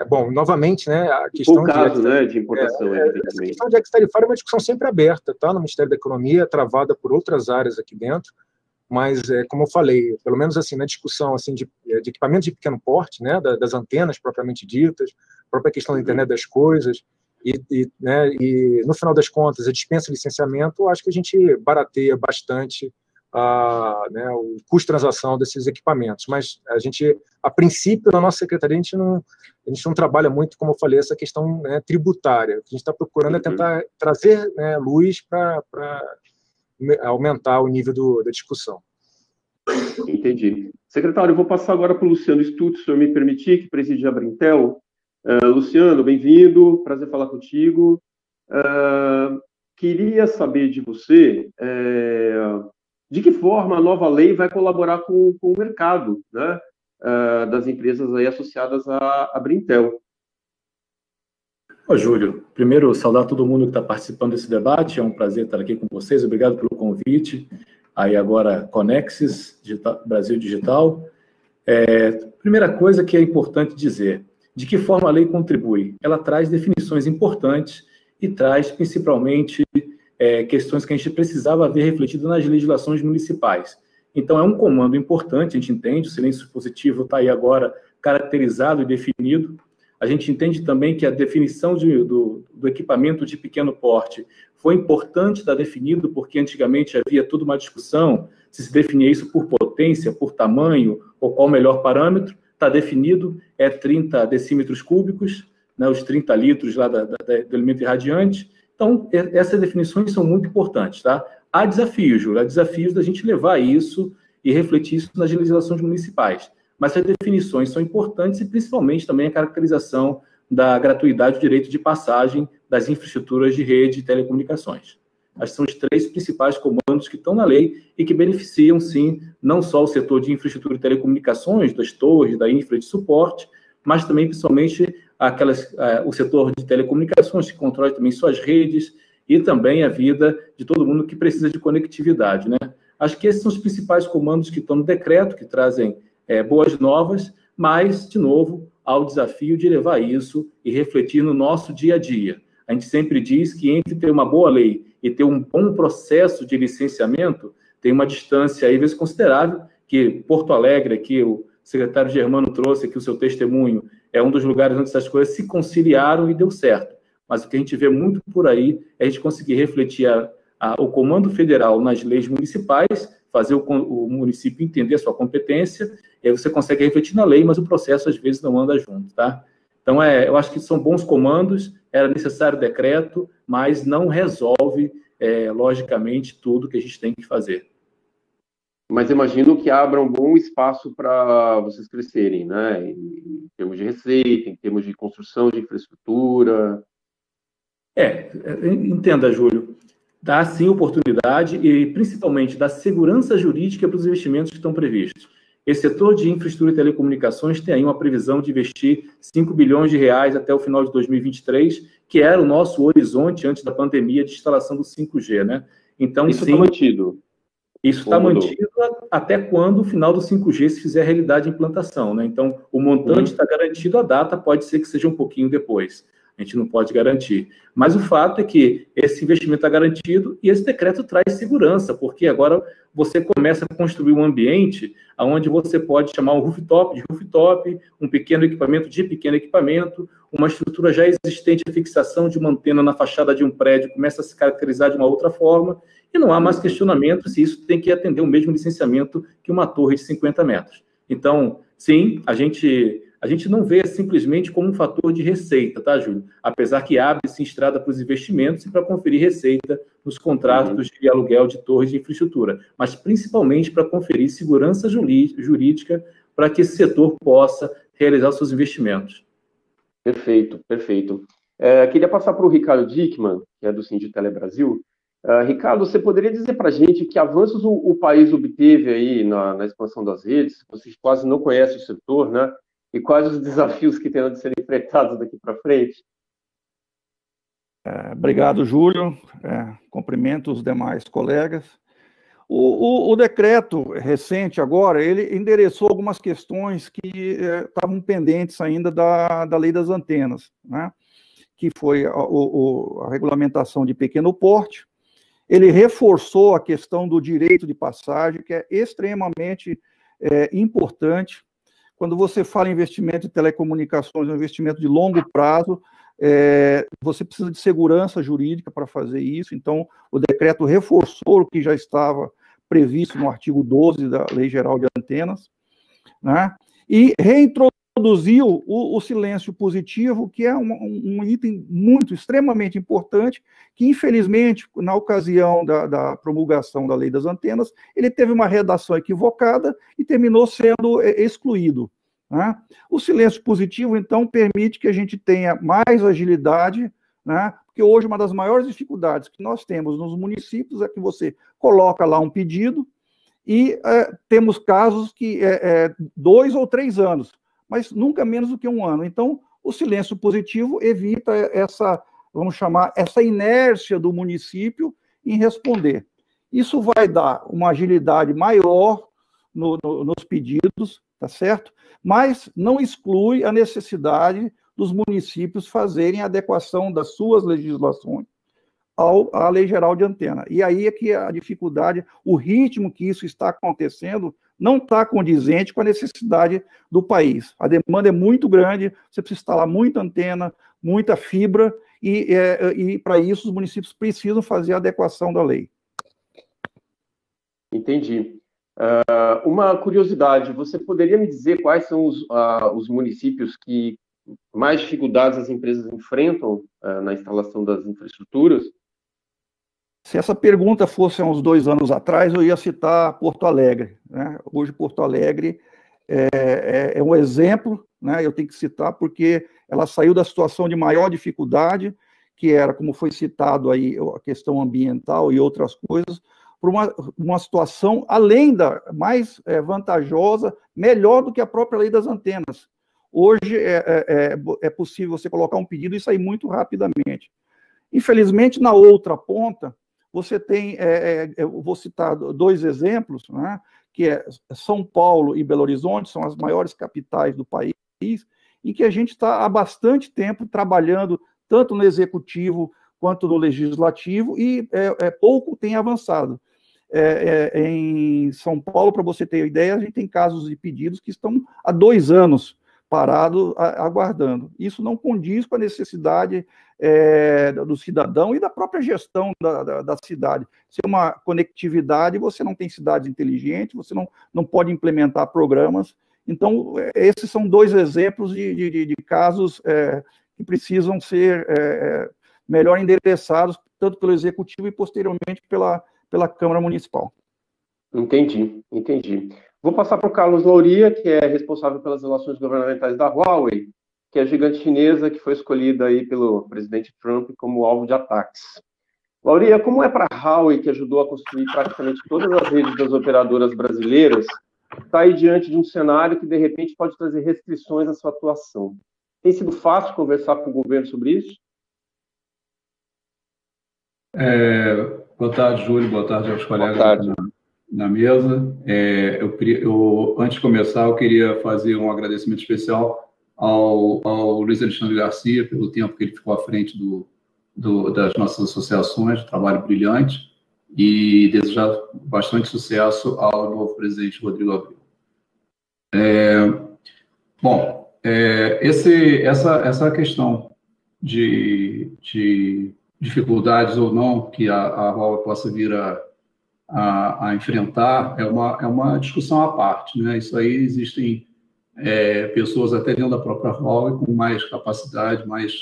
Bom, novamente, a questão de importação, essa questão de ex tarifário é uma discussão sempre aberta, tá? No Ministério da Economia, travada por outras áreas aqui dentro, mas, como eu falei, pelo menos assim, na discussão assim, de equipamentos de pequeno porte, das antenas propriamente ditas, a própria questão da internet das coisas, e no final das contas, a dispensa de licenciamento, eu acho que a gente barateia bastante o custo de transação desses equipamentos, mas a princípio, na nossa secretaria, a gente não trabalha muito, como eu falei, essa questão tributária. O que a gente está procurando é tentar trazer luz para aumentar o nível da discussão. Entendi. Secretário, eu vou passar agora para o Luciano Stutz, se o senhor me permitir, que preside a Brintel. Luciano, bem-vindo, prazer falar contigo. Queria saber de você de que forma a nova lei vai colaborar com o mercado das empresas aí associadas à Brintel. Júlio, primeiro saudar todo mundo que está participando desse debate, é um prazer estar aqui com vocês, obrigado pelo convite. Aí agora, Conexis, Brasil Digital. Primeira coisa que é importante dizer, de que forma a lei contribui? Ela traz definições importantes e traz principalmente questões que a gente precisava ver refletido nas legislações municipais. Então, é um comando importante, a gente entende, o silêncio positivo está aí agora caracterizado e definido. A gente entende também que a definição do equipamento de pequeno porte foi importante estar definido, porque antigamente havia toda uma discussão se definia isso por potência, por tamanho, ou qual o melhor parâmetro. Está definido, 30 decímetros cúbicos, os 30 litros lá do elemento irradiante. Então, essas definições são muito importantes, tá? Há desafios, Júlio, há desafios da gente levar isso e refletir isso nas legislações municipais. Mas as definições são importantes e, principalmente, também a caracterização da gratuidade do direito de passagem das infraestruturas de rede e telecomunicações. Esses são os 3 principais comandos que estão na lei e que beneficiam, sim, não só o setor de infraestrutura e telecomunicações, das torres, da infra de suporte, mas também, principalmente, o setor de telecomunicações, que controla também suas redes e também a vida de todo mundo que precisa de conectividade, Acho que esses são os principais comandos que estão no decreto, que trazem boas novas, mas, de novo, há o desafio de levar isso e refletir no nosso dia a dia. A gente sempre diz que entre ter uma boa lei e ter um bom processo de licenciamento, tem uma distância, aí, às vezes, considerável, que Porto Alegre, aqui, o secretário Germano trouxe aqui o seu testemunho, é um dos lugares onde essas coisas se conciliaram e deu certo. Mas o que a gente vê muito por aí é a gente conseguir refletir o comando federal nas leis municipais, fazer o município entender a sua competência, e aí você consegue refletir na lei, mas o processo, às vezes, não anda junto, tá? Então, eu acho que são bons comandos era necessário decreto, mas não resolve, logicamente, tudo que a gente tem que fazer. Mas imagino que abra um bom espaço para vocês crescerem, né? Em termos de receita, em termos de construção de infraestrutura. Entenda, Júlio, dá sim oportunidade e principalmente dá segurança jurídica para os investimentos que estão previstos. Esse setor de infraestrutura e telecomunicações tem aí uma previsão de investir 5 bilhões de reais até o final de 2023, que era o nosso horizonte antes da pandemia de instalação do 5G, né? Então, isso está mantido. Isso está mantido até quando o final do 5G se fizer realidade de implantação, né? Então, o montante está garantido, a data pode ser que seja um pouquinho depois. A gente não pode garantir. Mas o fato é que esse investimento está garantido e esse decreto traz segurança, porque agora você começa a construir um ambiente onde você pode chamar um rooftop de rooftop, um pequeno equipamento de pequeno equipamento, uma estrutura já existente, a fixação de uma antena na fachada de um prédio começa a se caracterizar de uma outra forma, e não há mais questionamento se isso tem que atender o mesmo licenciamento que uma torre de 50 metros. Então, sim, a gente não vê simplesmente como um fator de receita, tá, Júlio? Apesar que abre-se estrada para os investimentos e para conferir receita nos contratos de aluguel de torres de infraestrutura, mas principalmente para conferir segurança jurídica para que esse setor possa realizar os seus investimentos. Perfeito, perfeito. Queria passar para o Ricardo Dickmann, que é do Sinditele Brasil. Ricardo, você poderia dizer para a gente que avanços o país obteve aí na expansão das redes? Vocês quase não conhecem o setor, né? E quais os desafios que terão de ser enfrentados daqui para frente? Obrigado, Júlio. Cumprimento os demais colegas. O decreto recente agora, ele endereçou algumas questões que estavam pendentes ainda da lei das antenas, né? Que foi a regulamentação de pequeno porte. Ele reforçou a questão do direito de passagem, que é extremamente importante. Quando você fala em investimento em telecomunicações, é um investimento de longo prazo, você precisa de segurança jurídica para fazer isso. Então, o decreto reforçou o que já estava previsto no artigo 12 da Lei Geral de Antenas, né? E reintroduziu o silêncio positivo, que é um item extremamente importante, que, infelizmente, na ocasião da promulgação da Lei das Antenas, ele teve uma redação equivocada e terminou sendo excluído, né? O silêncio positivo, então, permite que a gente tenha mais agilidade, né? Porque hoje uma das maiores dificuldades que nós temos nos municípios é que você coloca lá um pedido e temos casos que 2 ou 3 anos, mas nunca menos do que 1 ano. Então, o silêncio positivo evita vamos chamar, essa inércia do município em responder. Isso vai dar uma agilidade maior nos pedidos, tá certo? Mas não exclui a necessidade dos municípios fazerem a adequação das suas legislações à Lei Geral de Antena. E aí é que a dificuldade, o ritmo que isso está acontecendo, não está condizente com a necessidade do país. A demanda é muito grande, você precisa instalar muita antena, muita fibra, e para isso os municípios precisam fazer a adequação da lei. Entendi. Uma curiosidade, você poderia me dizer quais são os municípios que mais dificuldades as empresas enfrentam na instalação das infraestruturas? Se essa pergunta fosse há uns 2 anos atrás, eu ia citar Porto Alegre, né? Hoje, Porto Alegre é um exemplo, né? Eu tenho que citar porque ela saiu da situação de maior dificuldade, que era, como foi citado aí, a questão ambiental e outras coisas, para uma situação além mais vantajosa, melhor do que a própria Lei das Antenas. Hoje é possível você colocar um pedido e sair muito rapidamente. Infelizmente, na outra ponta, você tem, eu vou citar 2 exemplos, né, que é São Paulo e Belo Horizonte, são as maiores capitais do país, em que a gente está há bastante tempo trabalhando, tanto no executivo quanto no legislativo, e pouco tem avançado. Em São Paulo, para você ter ideia, a gente tem casos de pedidos que estão há 2 anos parados, aguardando. Isso não condiz com a necessidade do cidadão e da própria gestão da cidade. Se é uma conectividade, você não tem cidades inteligentes, você não pode implementar programas. Então, esses são 2 exemplos de casos que precisam ser melhor endereçados, tanto pelo Executivo e, posteriormente, pela Câmara Municipal. Entendi. Vou passar para o Carlos Louria, que é responsável pelas relações governamentais da Huawei, que é a gigante chinesa que foi escolhida aí pelo presidente Trump como alvo de ataques. Louria, como é para a Huawei, que ajudou a construir praticamente todas as redes das operadoras brasileiras, estar aí diante de um cenário que, de repente, pode trazer restrições à sua atuação? Tem sido fácil conversar com o governo sobre isso? Boa tarde, Júlio. Boa tarde aos colegas na mesa. Antes de começar, eu queria fazer um agradecimento especial ao Luiz Alexandre Garcia pelo tempo que ele ficou à frente das nossas associações, trabalho brilhante, e desejar bastante sucesso ao novo presidente Rodrigo Abreu. Essa questão de dificuldades ou não que a Huawei possa vir a enfrentar é uma discussão à parte, né? Isso aí existem pessoas até dentro da própria Huawei com mais capacidade, mais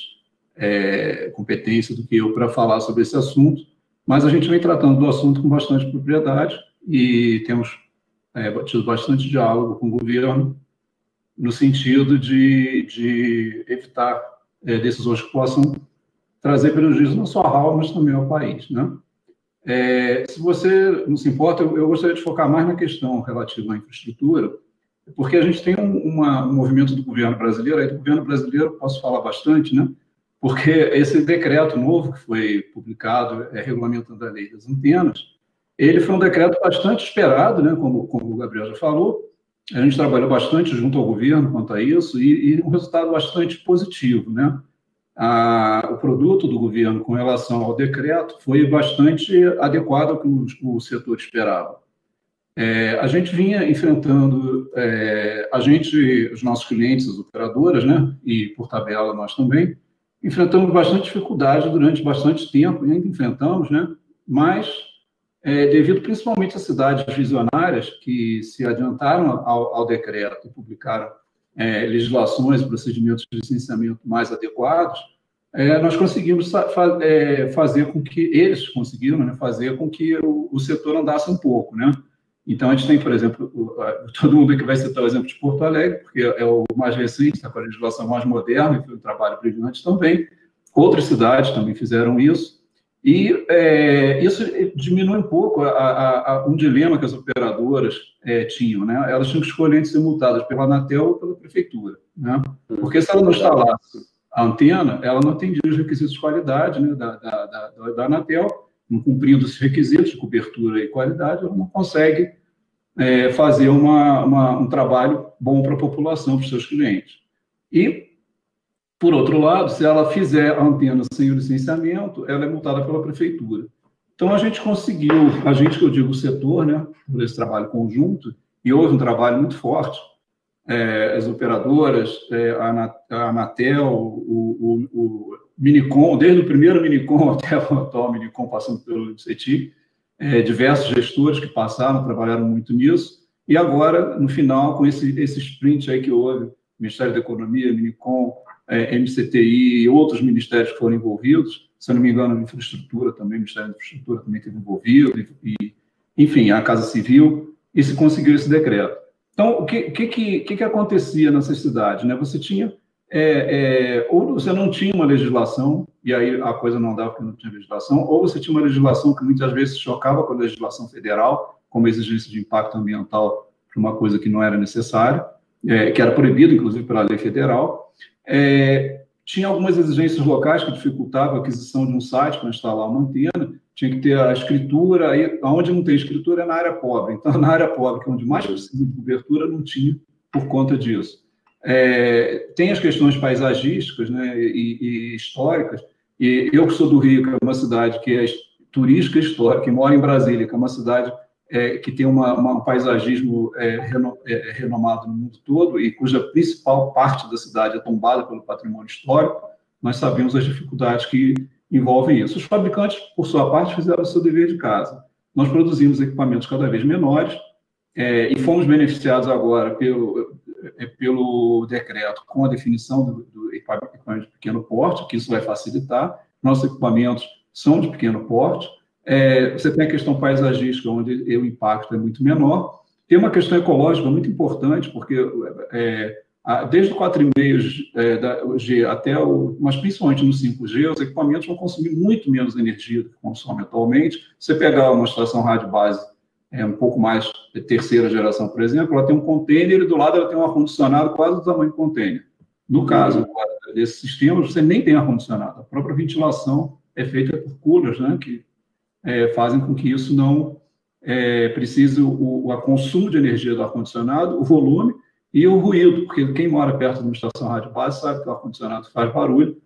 competência do que eu para falar sobre esse assunto, mas a gente vem tratando do assunto com bastante propriedade e temos tido bastante diálogo com o governo no sentido de evitar decisões que possam trazer prejuízo não só à Huawei, mas também ao país, né? Se você não se importa, eu gostaria de focar mais na questão relativa à infraestrutura, porque a gente tem um movimento do governo brasileiro, aí do governo brasileiro posso falar bastante, né? Porque esse decreto novo que foi publicado, regulamentando a lei das antenas, ele foi um decreto bastante esperado, né? Como o Gabriel já falou, a gente trabalhou bastante junto ao governo quanto a isso e um resultado bastante positivo, né? O produto do governo com relação ao decreto foi bastante adequado ao que o setor esperava. A gente vinha enfrentando, os nossos clientes, as operadoras, né, e por tabela nós também, enfrentamos bastante dificuldade durante bastante tempo, e ainda enfrentamos, né, mas devido principalmente às cidades visionárias que se adiantaram ao decreto e publicaram legislações e procedimentos de licenciamento mais adequados, nós conseguimos fazer com que eles conseguiram, né, fazer com que o setor andasse um pouco, né? Então, a gente tem, por exemplo, todo mundo aqui vai citar o exemplo de Porto Alegre, porque é o mais recente, está com a legislação mais moderna, e foi um trabalho brilhante também. Outras cidades também fizeram isso, e isso diminui um pouco um dilema que as operadoras tinham, né? Elas tinham que escolher entre ser multadas pela Anatel ou pela Prefeitura, né? Porque se ela não instalasse a antena, ela não atendia os requisitos de qualidade, né, da Anatel, não cumprindo esses requisitos de cobertura e qualidade, ela não consegue fazer um trabalho bom para a população, para os seus clientes. E, por outro lado, se ela fizer a antena sem o licenciamento, ela é multada pela Prefeitura. Então, a gente conseguiu, que eu digo o setor, né, por esse trabalho conjunto, e houve um trabalho muito forte, as operadoras, a Anatel, o Minicom, desde o primeiro Minicom até o atual Minicom, passando pelo CETI, diversos gestores que passaram, trabalharam muito nisso, e agora, no final, com esse sprint aí que houve, Ministério da Economia, Minicom, MCTI e outros ministérios que foram envolvidos, se eu não me engano, a Infraestrutura também, o Ministério da Infraestrutura também esteve envolvido, enfim, a Casa Civil, e se conseguiu esse decreto. Então, o que acontecia nessas cidades, né? Você tinha, ou você não tinha uma legislação, e aí a coisa não andava porque não tinha legislação, ou você tinha uma legislação que muitas vezes chocava com a legislação federal, como a exigência de impacto ambiental para uma coisa que não era necessária, que era proibido, inclusive, pela lei federal. Tinha algumas exigências locais que dificultavam a aquisição de um site para instalar uma antena, tinha que ter a escritura, aí, onde não tem escritura é na área pobre. Então, na área pobre, que é onde mais precisa de cobertura, não tinha por conta disso. Tem as questões paisagísticas, né, e históricas, e eu que sou do Rio, que é uma cidade que é turística e histórica, e moro em Brasília, que é uma cidade que tem um paisagismo renomado no mundo todo, e cuja principal parte da cidade é tombada pelo patrimônio histórico, nós sabemos as dificuldades que envolvem isso. Os fabricantes, por sua parte, fizeram o seu dever de casa. Nós produzimos equipamentos cada vez menores e fomos beneficiados agora pelo decreto com a definição do equipamento equipamentos de pequeno porte, que isso vai facilitar. Nossos equipamentos são de pequeno porte. Você tem a questão paisagística, onde o impacto é muito menor. Tem uma questão ecológica muito importante, porque desde o 4,5G até mas principalmente no 5G, os equipamentos vão consumir muito menos energia do que consomem atualmente. Se você pegar uma estação rádio base um pouco mais de terceira geração, por exemplo, ela tem um container e do lado ela tem um ar-condicionado quase do tamanho do container. No caso desses sistemas, você nem tem ar-condicionado. A própria ventilação é feita por coolers, né, que fazem com que isso não precise o consumo de energia do ar-condicionado, o volume e o ruído, porque quem mora perto de uma estação rádio base sabe que o ar-condicionado faz barulho,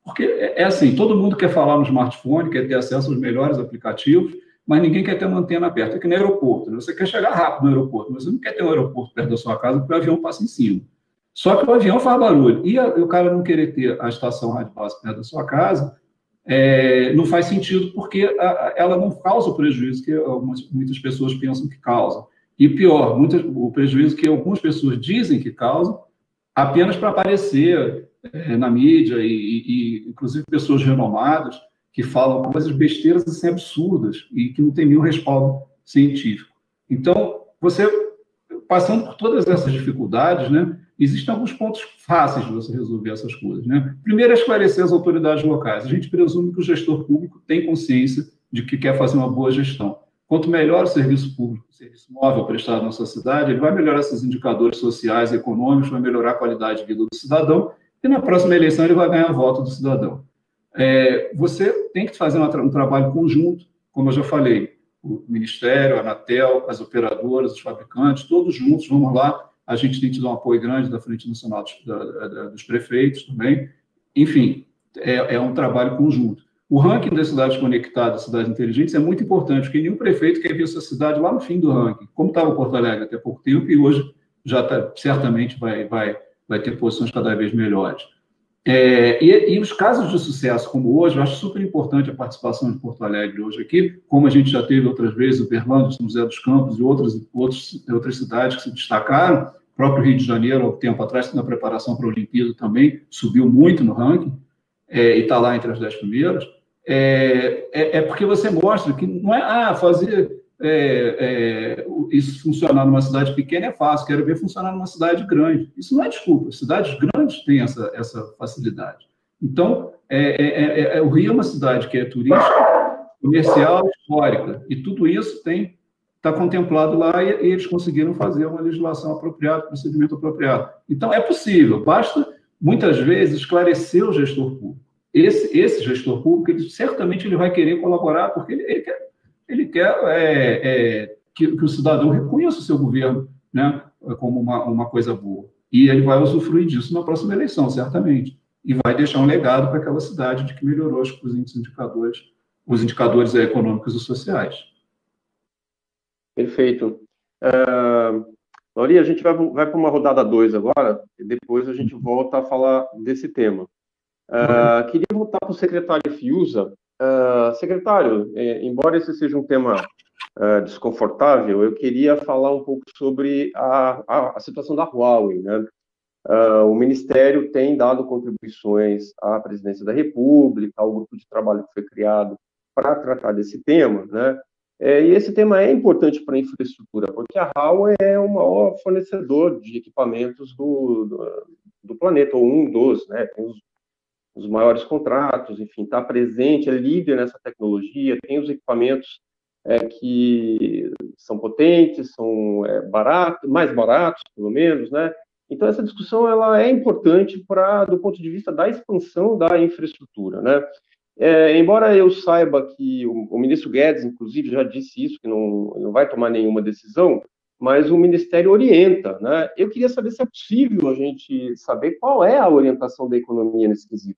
porque assim, todo mundo quer falar no smartphone, quer ter acesso aos melhores aplicativos, mas ninguém quer ter uma antena perto. É que no aeroporto, né? Você quer chegar rápido no aeroporto, mas você não quer ter um aeroporto perto da sua casa porque o avião passa em cima. Só que o avião faz barulho. E o cara não querer ter a estação rádio base perto da sua casa, não faz sentido, porque ela não causa o prejuízo que muitas pessoas pensam que causa. E pior, o prejuízo que algumas pessoas dizem que causam, apenas para aparecer na mídia, e inclusive pessoas renomadas, que falam coisas besteiras assim, absurdas, e que não tem nenhum respaldo científico. Então, você, passando por todas essas dificuldades, né, existem alguns pontos fáceis de você resolver essas coisas, né? Primeiro é esclarecer as autoridades locais. A gente presume que o gestor público tem consciência de que quer fazer uma boa gestão. Quanto melhor o serviço público, o serviço móvel prestado na sua cidade, ele vai melhorar esses indicadores sociais e econômicos, vai melhorar a qualidade de vida do cidadão, e na próxima eleição ele vai ganhar voto do cidadão. Você tem que fazer um trabalho conjunto, como eu já falei, o Ministério, a Anatel, as operadoras, os fabricantes, todos juntos, vamos lá. A gente tem tido um apoio grande da Frente Nacional dos Prefeitos também. Enfim, é um trabalho conjunto. O ranking das cidades conectadas, cidades inteligentes, é muito importante, porque nenhum prefeito quer ver sua cidade lá no fim do ranking, como estava Porto Alegre até pouco tempo, e hoje já certamente vai ter posições cada vez melhores. E os casos de sucesso como hoje, eu acho super importante a participação de Porto Alegre hoje aqui, como a gente já teve outras vezes, Uberlândia, São José dos Campos e outras cidades que se destacaram, o próprio Rio de Janeiro, há um tempo atrás, na preparação para a Olimpíada também, subiu muito no ranking, e está lá entre as 10 primeiras, porque você mostra que não é fazer isso funcionar numa cidade pequena é fácil, quero ver funcionar numa cidade grande. Isso não é desculpa, cidades grandes têm essa facilidade. Então, o Rio é uma cidade que é turística, comercial, histórica, e tudo isso está contemplado lá, e eles conseguiram fazer uma legislação apropriada, procedimento apropriado. Então, é possível, basta, muitas vezes, esclarecer o gestor público. Esse gestor público, certamente ele vai querer colaborar, porque ele quer que o cidadão reconheça o seu governo, né, como uma coisa boa. E ele vai usufruir disso na próxima eleição, certamente. E vai deixar um legado para aquela cidade de que melhorou os indicadores econômicos e sociais. Perfeito. Lauri, a gente vai para uma rodada 2 agora, e depois a gente volta a falar desse tema. Queria voltar para o secretário Fiuza. Secretário, embora esse seja um tema desconfortável, eu queria falar um pouco sobre a situação da Huawei, né? O Ministério tem dado contribuições à Presidência da República, ao grupo de trabalho que foi criado para tratar desse tema, né? E esse tema é importante para a infraestrutura, porque a Huawei é o maior fornecedor de equipamentos do planeta, ou um dos, né? Tem os maiores contratos, enfim, está presente, é líder nessa tecnologia, tem os equipamentos que são potentes, são mais baratos, pelo menos, né? Então, essa discussão ela é importante do ponto de vista da expansão da infraestrutura, né? Embora eu saiba que o ministro Guedes, inclusive, já disse isso, que não vai tomar nenhuma decisão, mas o Ministério orienta, né? Eu queria saber se é possível a gente saber qual é a orientação da economia nesse quesito.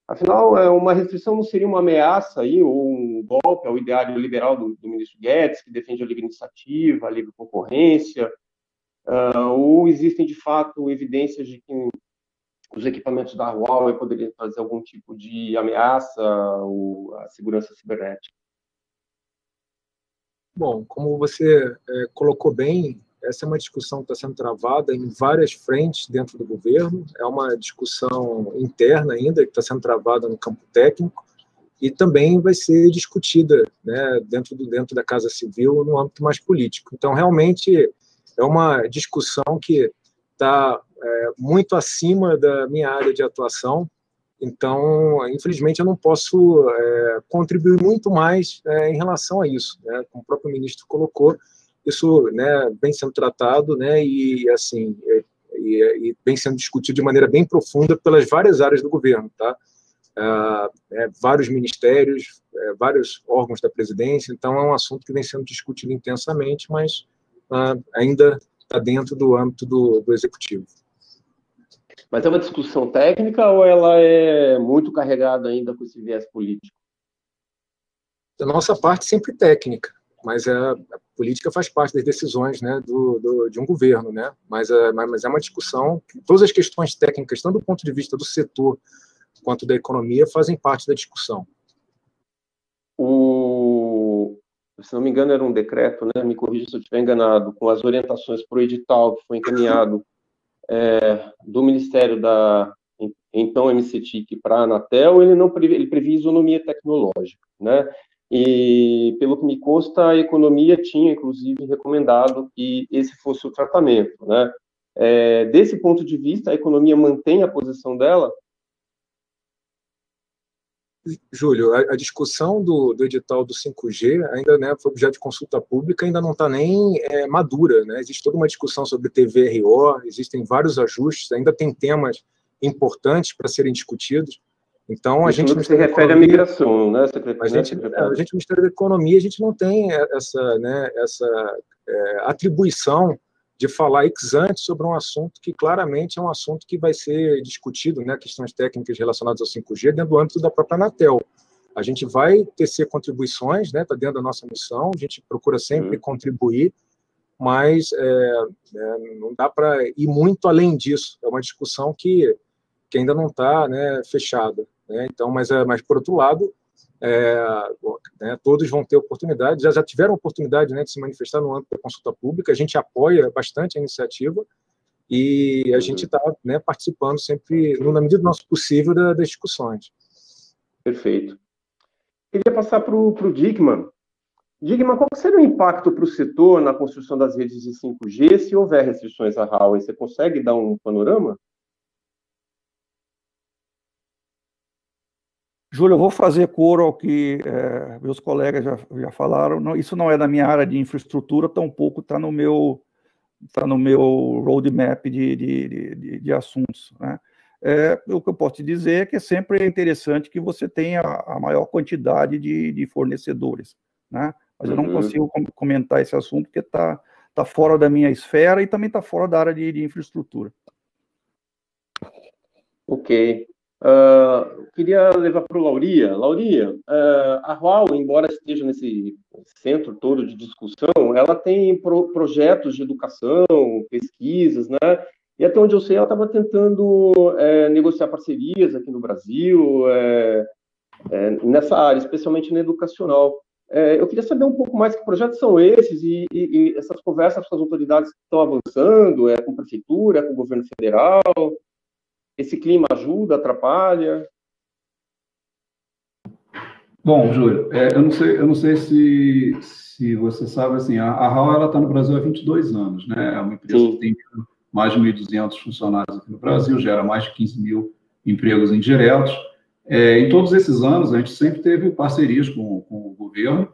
Afinal, uma restrição não seria uma ameaça aí, ou um golpe ao ideário liberal do ministro Guedes, que defende a livre iniciativa, a livre concorrência, ou existem, de fato, evidências de que os equipamentos da Huawei poderiam trazer algum tipo de ameaça à segurança cibernética? Bom, como você colocou bem, essa é uma discussão que está sendo travada em várias frentes dentro do governo, é uma discussão interna ainda, que está sendo travada no campo técnico, e também vai ser discutida, né, dentro da Casa Civil, no âmbito mais político. Então, realmente, é uma discussão que está muito acima da minha área de atuação. Então, infelizmente, eu não posso contribuir muito mais em relação a isso, né? Como o próprio ministro colocou, isso, né, vem sendo tratado, né, e assim e vem sendo discutido de maneira bem profunda pelas várias áreas do governo, tá? Vários ministérios, vários órgãos da presidência. Então, é um assunto que vem sendo discutido intensamente, mas ainda está dentro do âmbito do executivo. Mas é uma discussão técnica ou ela é muito carregada ainda com esse viés político? Da nossa parte, sempre técnica, mas a política faz parte das decisões, né, de um governo, né? Mas é uma discussão, todas as questões técnicas, tanto do ponto de vista do setor quanto da economia, fazem parte da discussão. Se não me engano, era um decreto, né? Me corrija se eu estiver enganado, com as orientações para o edital que foi encaminhado do Ministério da então MCTIC para a Anatel, ele previa isonomia tecnológica, né? E, pelo que me consta, a economia tinha, inclusive, recomendado que esse fosse o tratamento, né? Desse ponto de vista, a economia mantém a posição dela? Júlio, a discussão do edital do 5G ainda, né, foi objeto de consulta pública, ainda não está nem madura, né? Existe toda uma discussão sobre TVRO, existem vários ajustes, ainda tem temas importantes para serem discutidos. Então, a gente... se refere à migração, né, secretário? A gente, no Ministério da Economia, a gente não tem essa atribuição de falar ex ante sobre um assunto que claramente é um assunto que vai ser discutido, né, questões técnicas relacionadas ao 5G, dentro do âmbito da própria Anatel. A gente vai tecer contribuições, né, está dentro da nossa missão, a gente procura sempre contribuir, mas não dá para ir muito além disso. É uma discussão que ainda não está, né, fechada, né? Então, mas por outro lado, todos vão ter oportunidade, já tiveram oportunidade, né, de se manifestar no âmbito da consulta pública. A gente apoia bastante a iniciativa e a gente está, né, participando sempre, na medida do nosso possível, das discussões. Perfeito. Queria passar para o Dickmann. Dickmann, qual seria o impacto para o setor na construção das redes de 5G se houver restrições à Huawei? Você consegue dar um panorama? Júlio, eu vou fazer coro ao que meus colegas já falaram. Não, isso não é da minha área de infraestrutura, tampouco está no meu roadmap de assuntos, né? O que eu posso te dizer é que sempre é interessante que você tenha a maior quantidade de fornecedores, né? Mas eu não consigo comentar esse assunto porque está fora da minha esfera e também está fora da área de infraestrutura. Ok. Queria levar para o Lauria. Lauria, a Huawei, embora esteja nesse centro todo de discussão, ela tem projetos de educação, pesquisas, né? E até onde eu sei, ela estava tentando negociar parcerias aqui no Brasil, nessa área, especialmente na educacional. Eu queria saber um pouco mais que projetos são esses e essas conversas com as autoridades que estão avançando, com a prefeitura, com o governo federal. Esse clima ajuda, atrapalha? Bom, Júlio, eu não sei se você sabe, assim, a Huawei está no Brasil há 22 anos, né? É uma empresa que tem mais de 1.200 funcionários aqui no Brasil, gera mais de 15 mil empregos indiretos. Em todos esses anos, a gente sempre teve parcerias com o governo,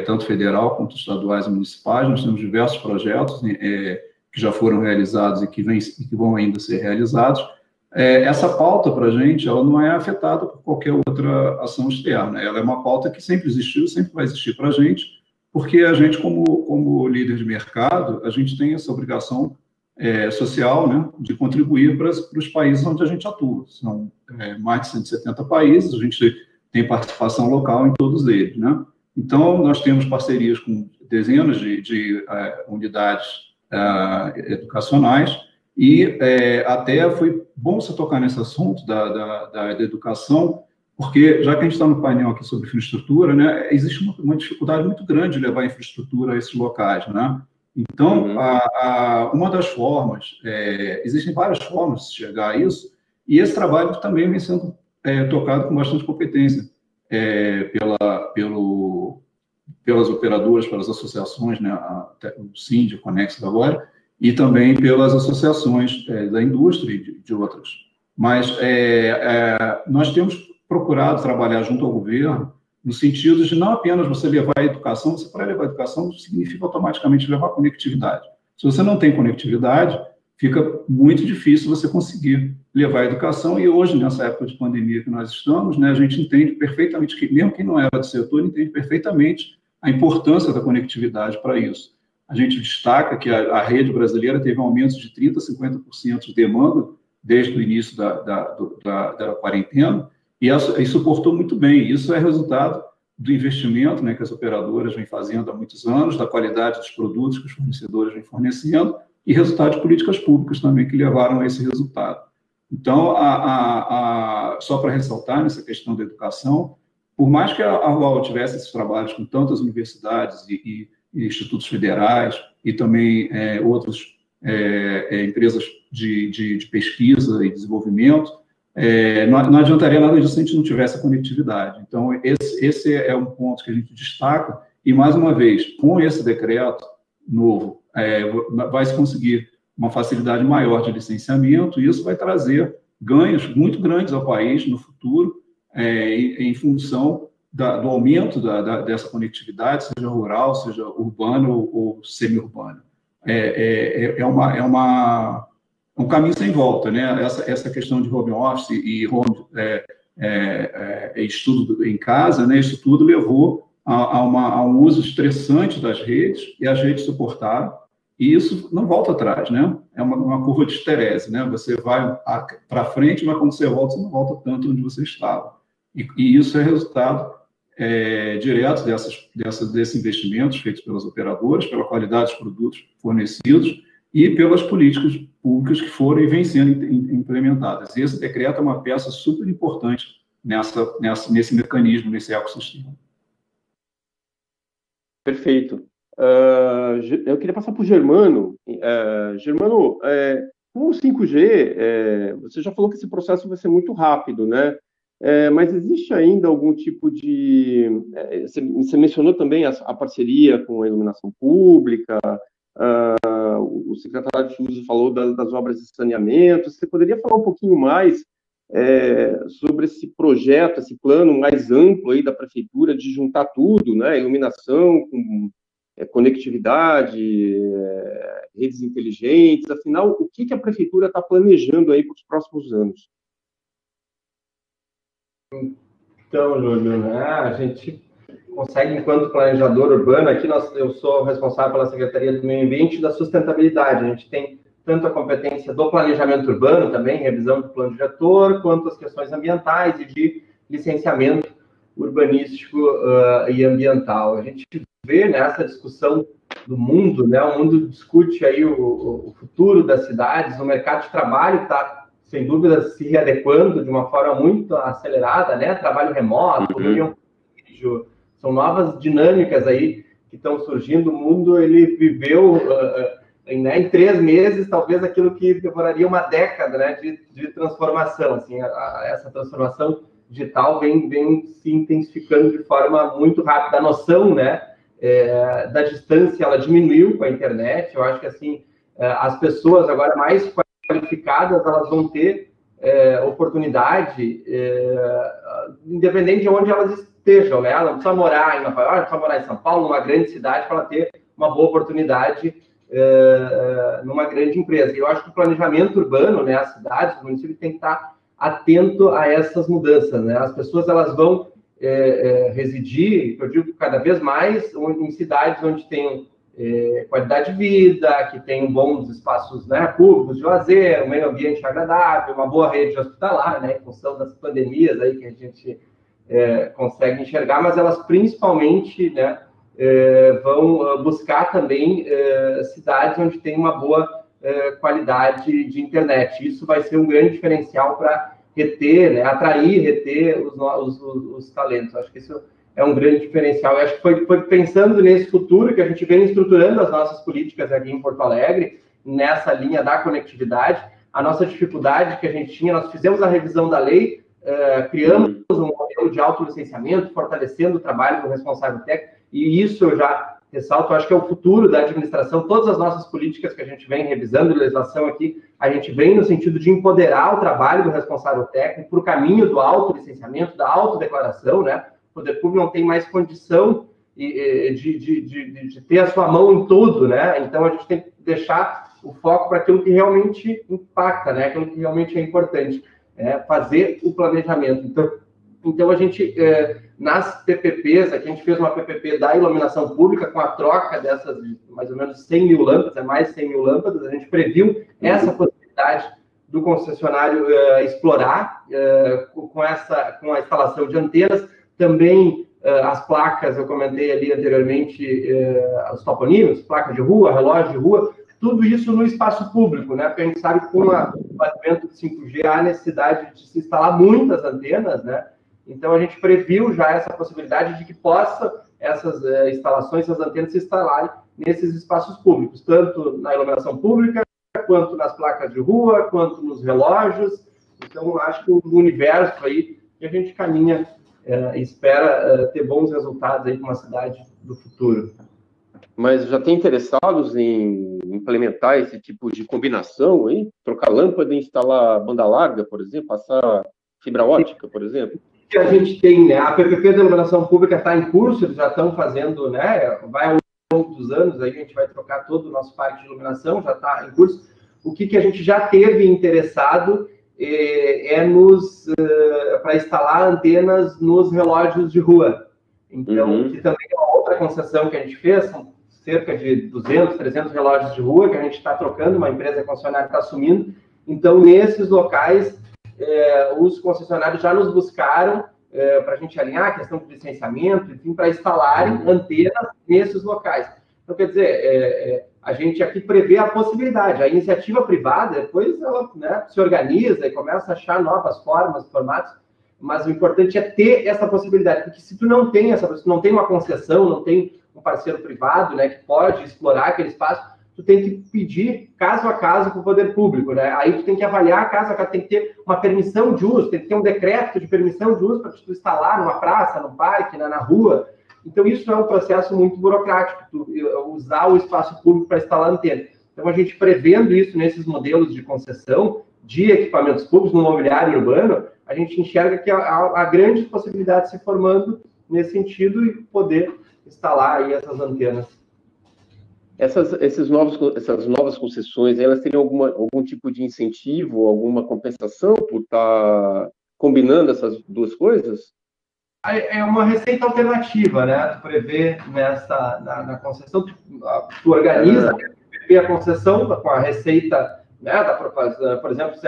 tanto federal quanto estaduais e municipais. Nós temos diversos projetos que já foram realizados e que vão ainda ser realizados. Essa pauta, para a gente, ela não é afetada por qualquer outra ação externa. Ela é uma pauta que sempre existiu, sempre vai existir para a gente, porque a gente, como líder de mercado, a gente tem essa obrigação social, né, de contribuir para os países onde a gente atua. São mais de 170 países, a gente tem participação local em todos eles, né? Então, nós temos parcerias com dezenas de unidades educacionais. E até foi bom você tocar nesse assunto da educação, porque, já que a gente está no painel aqui sobre infraestrutura, né, existe uma dificuldade muito grande de levar a infraestrutura a esses locais, né? Então, uma das formas, existem várias formas de chegar a isso, e esse trabalho também vem sendo tocado com bastante competência pelas operadoras, pelas associações, né, o SIND, o Conexis agora, e também pelas associações da indústria e de outras. Mas nós temos procurado trabalhar junto ao governo no sentido de não apenas você levar a educação, você para levar a educação significa automaticamente levar conectividade. Se você não tem conectividade, fica muito difícil você conseguir levar a educação, e hoje, nessa época de pandemia que nós estamos, né, a gente entende perfeitamente, que mesmo quem não era do setor, entende perfeitamente a importância da conectividade para isso. A gente destaca que a rede brasileira teve um aumento de 30% a 50% de demanda desde o início da quarentena, e suportou muito bem. Isso é resultado do investimento, né, que as operadoras vêm fazendo há muitos anos, da qualidade dos produtos que os fornecedores vêm fornecendo, e resultado de políticas públicas também que levaram a esse resultado. Então, só para ressaltar nessa questão da educação, por mais que a UOL tivesse esses trabalhos com tantas universidades e institutos federais e também outras empresas de pesquisa e desenvolvimento, não adiantaria nada disso se a gente não tivesse a conectividade. Então, esse é um ponto que a gente destaca, e, mais uma vez, com esse decreto novo, vai se conseguir uma facilidade maior de licenciamento, e isso vai trazer ganhos muito grandes ao país no futuro, em função do aumento dessa conectividade, seja rural, seja urbano ou semi-urbano. Um caminho sem volta, né? Essa questão de home office e estudo em casa, né? Isso tudo levou a um uso estressante das redes, e as redes suportaram, e isso não volta atrás, né? É uma curva de histerese, né? Você vai para frente, mas quando você volta, você não volta tanto onde você estava. E isso é resultado direto desses investimentos feitos pelas operadoras, pela qualidade dos produtos fornecidos e pelas políticas públicas que foram e vêm sendo implementadas. E esse decreto é uma peça super importante nesse mecanismo, nesse ecossistema. Perfeito. Eu queria passar para o Germano. Germano, com o 5G, você já falou que esse processo vai ser muito rápido, né? Mas existe ainda algum tipo de... Você mencionou também a parceria com a iluminação pública, o secretário de uso falou das obras de saneamento. Você poderia falar um pouquinho mais sobre esse projeto, esse plano mais amplo aí da prefeitura de juntar tudo, né? Iluminação com conectividade, redes inteligentes. Afinal, o que a prefeitura está planejando aí para os próximos anos? Então, Júlio, né, a gente consegue, enquanto planejador urbano, aqui eu sou responsável pela Secretaria do Meio Ambiente e da Sustentabilidade. A gente tem tanto a competência do planejamento urbano também, revisão do plano diretor, quanto as questões ambientais e de licenciamento urbanístico e ambiental. A gente vê nessa discussão do mundo, né, o mundo discute aí o futuro das cidades, o mercado de trabalho está, sem dúvida, se readequando de uma forma muito acelerada, né? Trabalho remoto, são novas dinâmicas aí que estão surgindo. O mundo, ele viveu em 3 meses, talvez aquilo que demoraria uma década, né, de transformação. Assim, essa transformação digital vem se intensificando de forma muito rápida. A noção, né, da distância, ela diminuiu com a internet. Eu acho que, assim, as pessoas agora mais qualificadas, elas vão ter oportunidade, independente de onde elas estejam, né? Ela não precisa morar em Nova York, não precisa morar em São Paulo, numa grande cidade, para ela ter uma boa oportunidade numa grande empresa. E eu acho que o planejamento urbano, né, as cidades, o município tem que estar atento a essas mudanças, né? As pessoas, elas vão residir, eu digo, cada vez mais em cidades onde tem qualidade de vida, que tem bons espaços, né, públicos de lazer, um meio ambiente agradável, uma boa rede hospitalar, né, em função das pandemias aí que a gente consegue enxergar, mas elas principalmente, né, vão buscar também cidades onde tem uma boa qualidade de internet. Isso vai ser um grande diferencial para reter, né, atrair, reter os talentos. Acho que isso um grande diferencial. Eu acho que foi pensando nesse futuro que a gente vem estruturando as nossas políticas aqui em Porto Alegre, nessa linha da conectividade. A nossa dificuldade que a gente tinha, nós fizemos a revisão da lei, criamos um modelo de autolicenciamento, fortalecendo o trabalho do responsável técnico, e isso eu já ressalto, acho que é o futuro da administração. Todas as nossas políticas que a gente vem revisando, legislação aqui, a gente vem no sentido de empoderar o trabalho do responsável técnico para o caminho do autolicenciamento, da autodeclaração, né? O poder público não tem mais condição de ter a sua mão em tudo, né? Então a gente tem que deixar o foco para aquilo que realmente impacta, né? Aquilo que realmente é importante, fazer o planejamento. Então a gente, nas PPPs, aqui a gente fez uma PPP da iluminação pública com a troca dessas mais ou menos 100 mil lâmpadas, mais 100 mil lâmpadas, a gente previu essa possibilidade do concessionário explorar com a instalação de antenas, também as placas, eu comentei ali anteriormente, os toponímios, placas de rua, relógio de rua, tudo isso no espaço público, né? Porque a gente sabe que com o advento do 5G há necessidade de se instalar muitas antenas, né? Então a gente previu já essa possibilidade de que possa essas instalações, essas antenas se instalarem nesses espaços públicos, tanto na iluminação pública, quanto nas placas de rua, quanto nos relógios. Então acho que o universo aí que a gente caminha espera ter bons resultados aí para uma cidade do futuro. Mas já tem interessados em implementar esse tipo de combinação aí? Trocar lâmpada e instalar banda larga, por exemplo? Passar fibra ótica, por exemplo? Que a gente tem, né? A PPP da iluminação pública está em curso, eles já estão fazendo, né? Vai ao longo dos anos, aí a gente vai trocar todo o nosso parque de iluminação, já está em curso. O que a gente já teve interessado para instalar antenas nos relógios de rua. Então, que também é uma outra concessão que a gente fez, são cerca de 200, 300 relógios de rua que a gente está trocando, uma empresa concessionária está assumindo. Então, nesses locais, os concessionários já nos buscaram para a gente alinhar a questão de licenciamento, enfim, para instalarem antenas nesses locais. Então, quer dizer, a gente aqui prevê a possibilidade. A iniciativa privada, depois ela, né, se organiza e começa a achar novas formas, formatos, mas o importante é ter essa possibilidade, porque se tu não tem não tem uma concessão, não tem um parceiro privado, né, que pode explorar aquele espaço, tu tem que pedir caso a caso para o poder público, né? Aí tu tem que avaliar caso a caso, tem que ter uma permissão de uso, tem que ter um decreto de permissão de uso para tu instalar numa praça, no parque, né, na rua. Então isso é um processo muito burocrático, tu usar o espaço público para instalar antena. Então a gente prevendo isso nesses modelos de concessão de equipamentos públicos no mobiliário urbano, a gente enxerga que há grande possibilidade se formando nesse sentido e poder instalar aí essas antenas. Essas novas concessões, elas teriam algum tipo de incentivo, alguma compensação por estar combinando essas duas coisas? É uma receita alternativa, né? Tu prevê na concessão, tu organiza a concessão com a receita, né? Por exemplo, se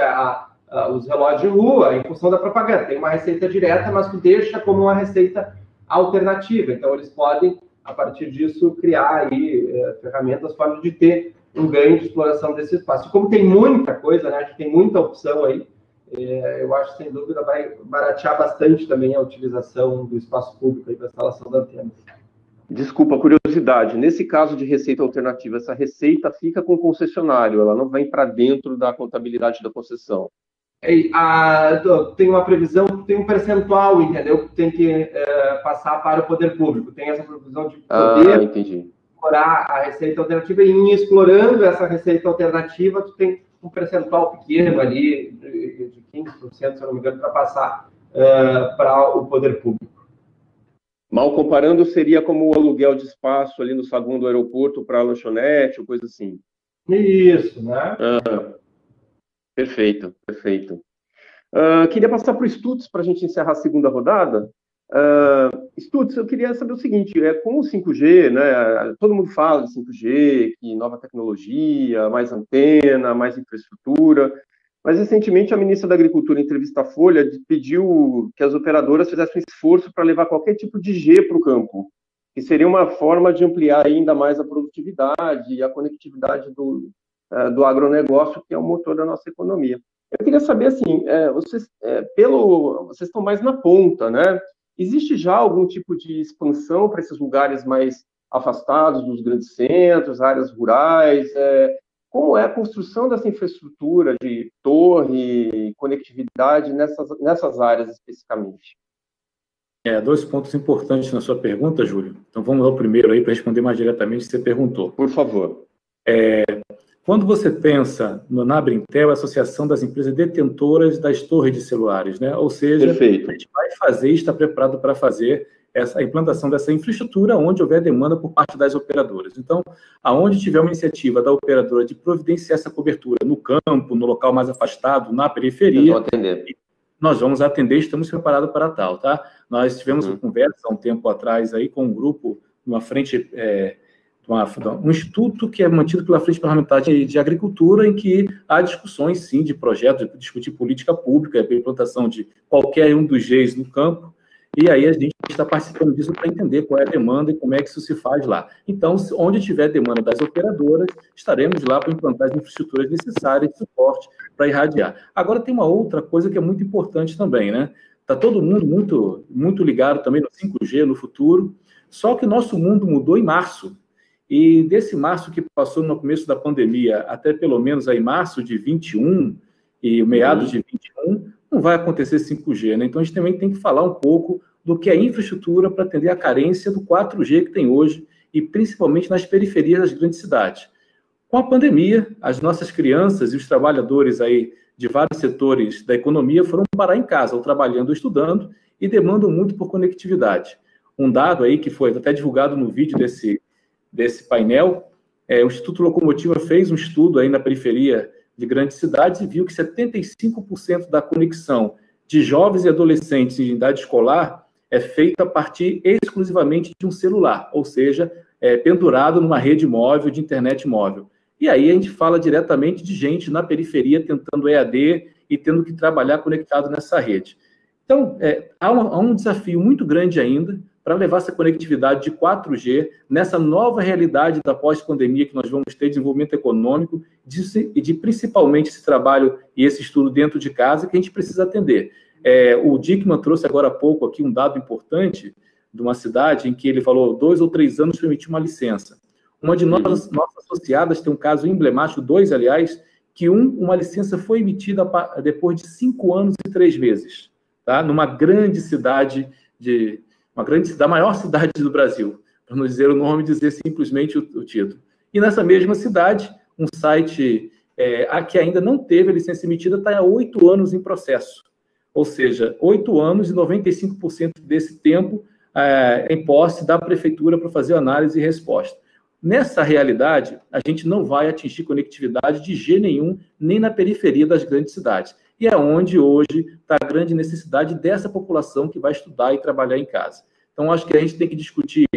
os relógios de rua, em função da propaganda, tem uma receita direta, mas tu deixa como uma receita alternativa. Então, eles podem, a partir disso, criar aí ferramentas, formas de ter um ganho de exploração desse espaço. E como tem muita coisa, né? A gente tem muita opção aí, eu acho que, sem dúvida, vai baratear bastante também a utilização do espaço público para a instalação da antena. Desculpa, curiosidade. Nesse caso de receita alternativa, essa receita fica com o concessionário, ela não vem para dentro da contabilidade da concessão. Tem uma previsão, tem um percentual, entendeu? Que tem que passar para o poder público. Tem essa previsão de poder explorar a receita alternativa, e em explorando essa receita alternativa, tu tem um percentual pequeno ali, de 15%, se eu não me engano, para passar para o poder público. Mal comparando, seria como o aluguel de espaço ali no saguão do aeroporto para lanchonete, ou coisa assim. Isso, né? Perfeito, perfeito. Queria passar para o Stutz para a gente encerrar a segunda rodada. Stutz, eu queria saber o seguinte, com o 5G, né, todo mundo fala de 5G, que nova tecnologia, mais antena, mais infraestrutura, mas recentemente a ministra da Agricultura, em entrevista à Folha, pediu que as operadoras fizessem um esforço para levar qualquer tipo de G para o campo, que seria uma forma de ampliar ainda mais a produtividade e a conectividade do agronegócio, que é o motor da nossa economia. Eu queria saber, assim, vocês estão mais na ponta, né? existe já algum tipo de expansão para esses lugares mais afastados dos grandes centros, áreas rurais? Como é a construção dessa infraestrutura de torre, conectividade nessas áreas especificamente? 2 pontos importantes na sua pergunta, Júlio. Então, vamos ao primeiro aí para responder mais diretamente o que você perguntou. Por favor. Quando você pensa na Abrintel, a Associação das Empresas Detentoras das Torres de Celulares, né? Ou seja, Perfeito. A gente vai fazer e está preparado para fazer a implantação dessa infraestrutura onde houver demanda por parte das operadoras. Então, aonde tiver uma iniciativa da operadora de providenciar essa cobertura no campo, no local mais afastado, na periferia, nós vamos atender, estamos preparados para tal, tá? Nós tivemos uma conversa há um tempo atrás aí com um grupo, numa frente, um instituto que é mantido pela Frente Parlamentar de Agricultura, em que há discussões, sim, de projetos, de discutir política pública, a implantação de qualquer um dos Gs no campo, e aí a gente está participando disso para entender qual é a demanda e como é que isso se faz lá. Então, onde tiver demanda das operadoras, estaremos lá para implantar as infraestruturas necessárias de suporte para irradiar. Agora, tem uma outra coisa que é muito importante também, né? Está todo mundo muito ligado também no 5G, no futuro, só que o nosso mundo mudou em março. E desse março que passou no começo da pandemia até pelo menos aí março de 21 e meados de 21, não vai acontecer 5G, né? Então, a gente também tem que falar um pouco do que é infraestrutura para atender a carência do 4G que tem hoje, e principalmente nas periferias das grandes cidades. Com a pandemia, as nossas crianças e os trabalhadores aí de vários setores da economia foram parar em casa, ou trabalhando ou estudando, e demandam muito por conectividade. Um dado aí que foi até divulgado no vídeo desse painel, o Instituto Locomotiva fez um estudo aí na periferia de grandes cidades e viu que 75% da conexão de jovens e adolescentes em idade escolar é feita a partir exclusivamente de um celular, ou seja, pendurado numa rede móvel, de internet móvel. E aí a gente fala diretamente de gente na periferia tentando EAD e tendo que trabalhar conectado nessa rede. Então, há um desafio muito grande ainda para levar essa conectividade de 4G nessa nova realidade da pós-pandemia que nós vamos ter, desenvolvimento econômico e de principalmente esse trabalho e esse estudo dentro de casa que a gente precisa atender. O Dickmann trouxe agora há pouco aqui um dado importante de uma cidade em que ele falou 2 ou 3 anos para emitir uma licença. Uma de nossas associadas tem um caso emblemático, 2, aliás, que uma licença foi emitida depois de 5 anos e 3 meses, tá? Numa grande cidade da maior cidade do Brasil, para não dizer o nome, dizer simplesmente o título. E nessa mesma cidade, um site que ainda não teve a licença emitida está há 8 anos em processo. Ou seja, 8 anos e 95% desse tempo em posse da prefeitura para fazer análise e resposta. Nessa realidade, a gente não vai atingir conectividade de jeito nenhum, nem na periferia das grandes cidades. E é onde hoje está a grande necessidade dessa população que vai estudar e trabalhar em casa. Então, acho que a gente tem que discutir,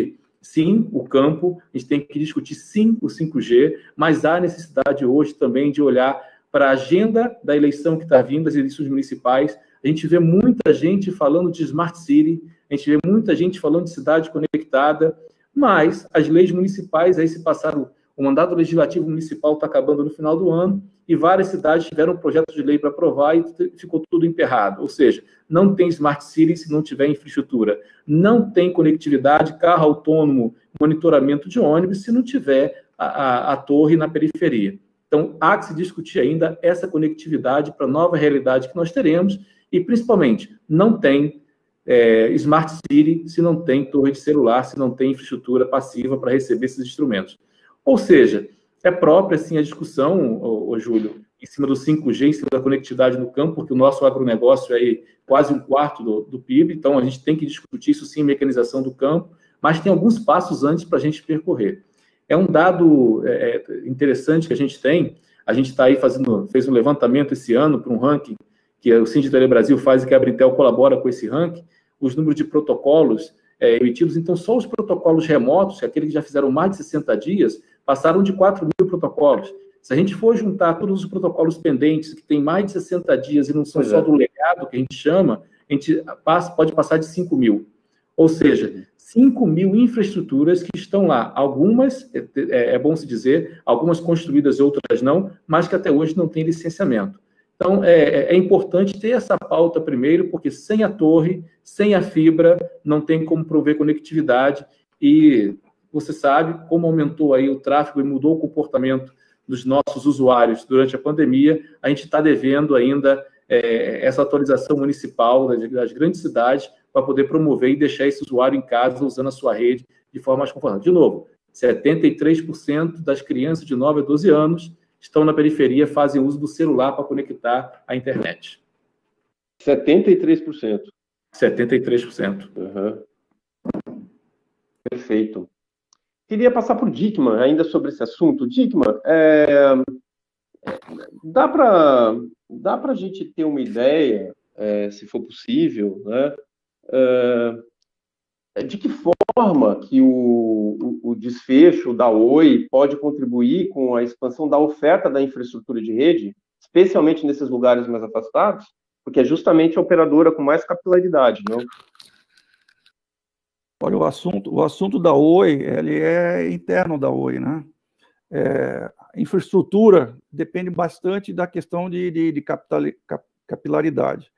sim, o campo, a gente tem que discutir, sim, o 5G, mas há necessidade hoje também de olhar para a agenda da eleição que está vindo, as eleições municipais. A gente vê muita gente falando de Smart City, a gente vê muita gente falando de cidade conectada, mas as leis municipais aí se passaram, o mandato legislativo municipal está acabando no final do ano e várias cidades tiveram um projeto de lei para aprovar e ficou tudo emperrado. Ou seja, não tem Smart City se não tiver infraestrutura, não tem conectividade, carro autônomo, monitoramento de ônibus se não tiver a torre na periferia. Então, há que se discutir ainda essa conectividade para a nova realidade que nós teremos e, principalmente, não tem Smart City se não tem torre de celular, se não tem infraestrutura passiva para receber esses instrumentos. Ou seja, é própria, assim, a discussão, Júlio, em cima do 5G, em cima da conectividade no campo, porque o nosso agronegócio é quase 1/4 do PIB, então a gente tem que discutir isso, sim, mecanização do campo, mas tem alguns passos antes para a gente percorrer. É um dado interessante que a gente tem, a gente está aí fez um levantamento esse ano para um ranking que o Síndico Brasil faz e que a Abrintel colabora com esse ranking, os números de protocolos emitidos. Então, só os protocolos remotos, aqueles que já fizeram mais de 60 dias, passaram de 4.000 protocolos. Se a gente for juntar todos os protocolos pendentes, que tem mais de 60 dias e não são só do legado, que a gente chama, a gente pode passar de 5.000. Ou seja, 5.000 infraestruturas que estão lá. Algumas, é bom se dizer, algumas construídas e outras não, mas que até hoje não têm licenciamento. Então, é importante ter essa pauta primeiro, porque sem a torre, sem a fibra, não tem como prover conectividade. E você sabe como aumentou aí o tráfego e mudou o comportamento dos nossos usuários durante a pandemia. A gente está devendo ainda essa atualização municipal das grandes cidades para poder promover e deixar esse usuário em casa usando a sua rede de forma mais confortável. De novo, 73% das crianças de 9 a 12 anos estão na periferia, fazem uso do celular para conectar à internet. 73%. 73%. Uhum. Perfeito. Queria passar para o Dickmann, ainda sobre esse assunto. Dickmann, dá para a gente ter uma ideia, se for possível, né, de que forma que o desfecho da Oi pode contribuir com a expansão da oferta da infraestrutura de rede, especialmente nesses lugares mais afastados, porque é justamente a operadora com mais capilaridade, não? Olha, o assunto da Oi, ele é interno da Oi, né? A infraestrutura depende bastante da questão de capilaridade.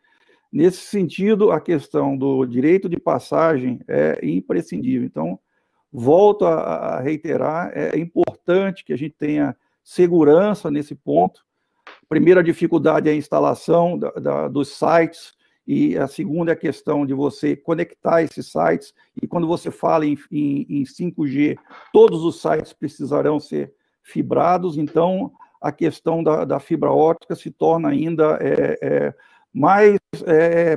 Nesse sentido, a questão do direito de passagem é imprescindível. Então, volto a reiterar, é importante que a gente tenha segurança nesse ponto. A primeira dificuldade é a instalação dos sites, e a segunda é a questão de você conectar esses sites, e quando você fala em 5G, todos os sites precisarão ser fibrados, então a questão da fibra óptica se torna ainda mais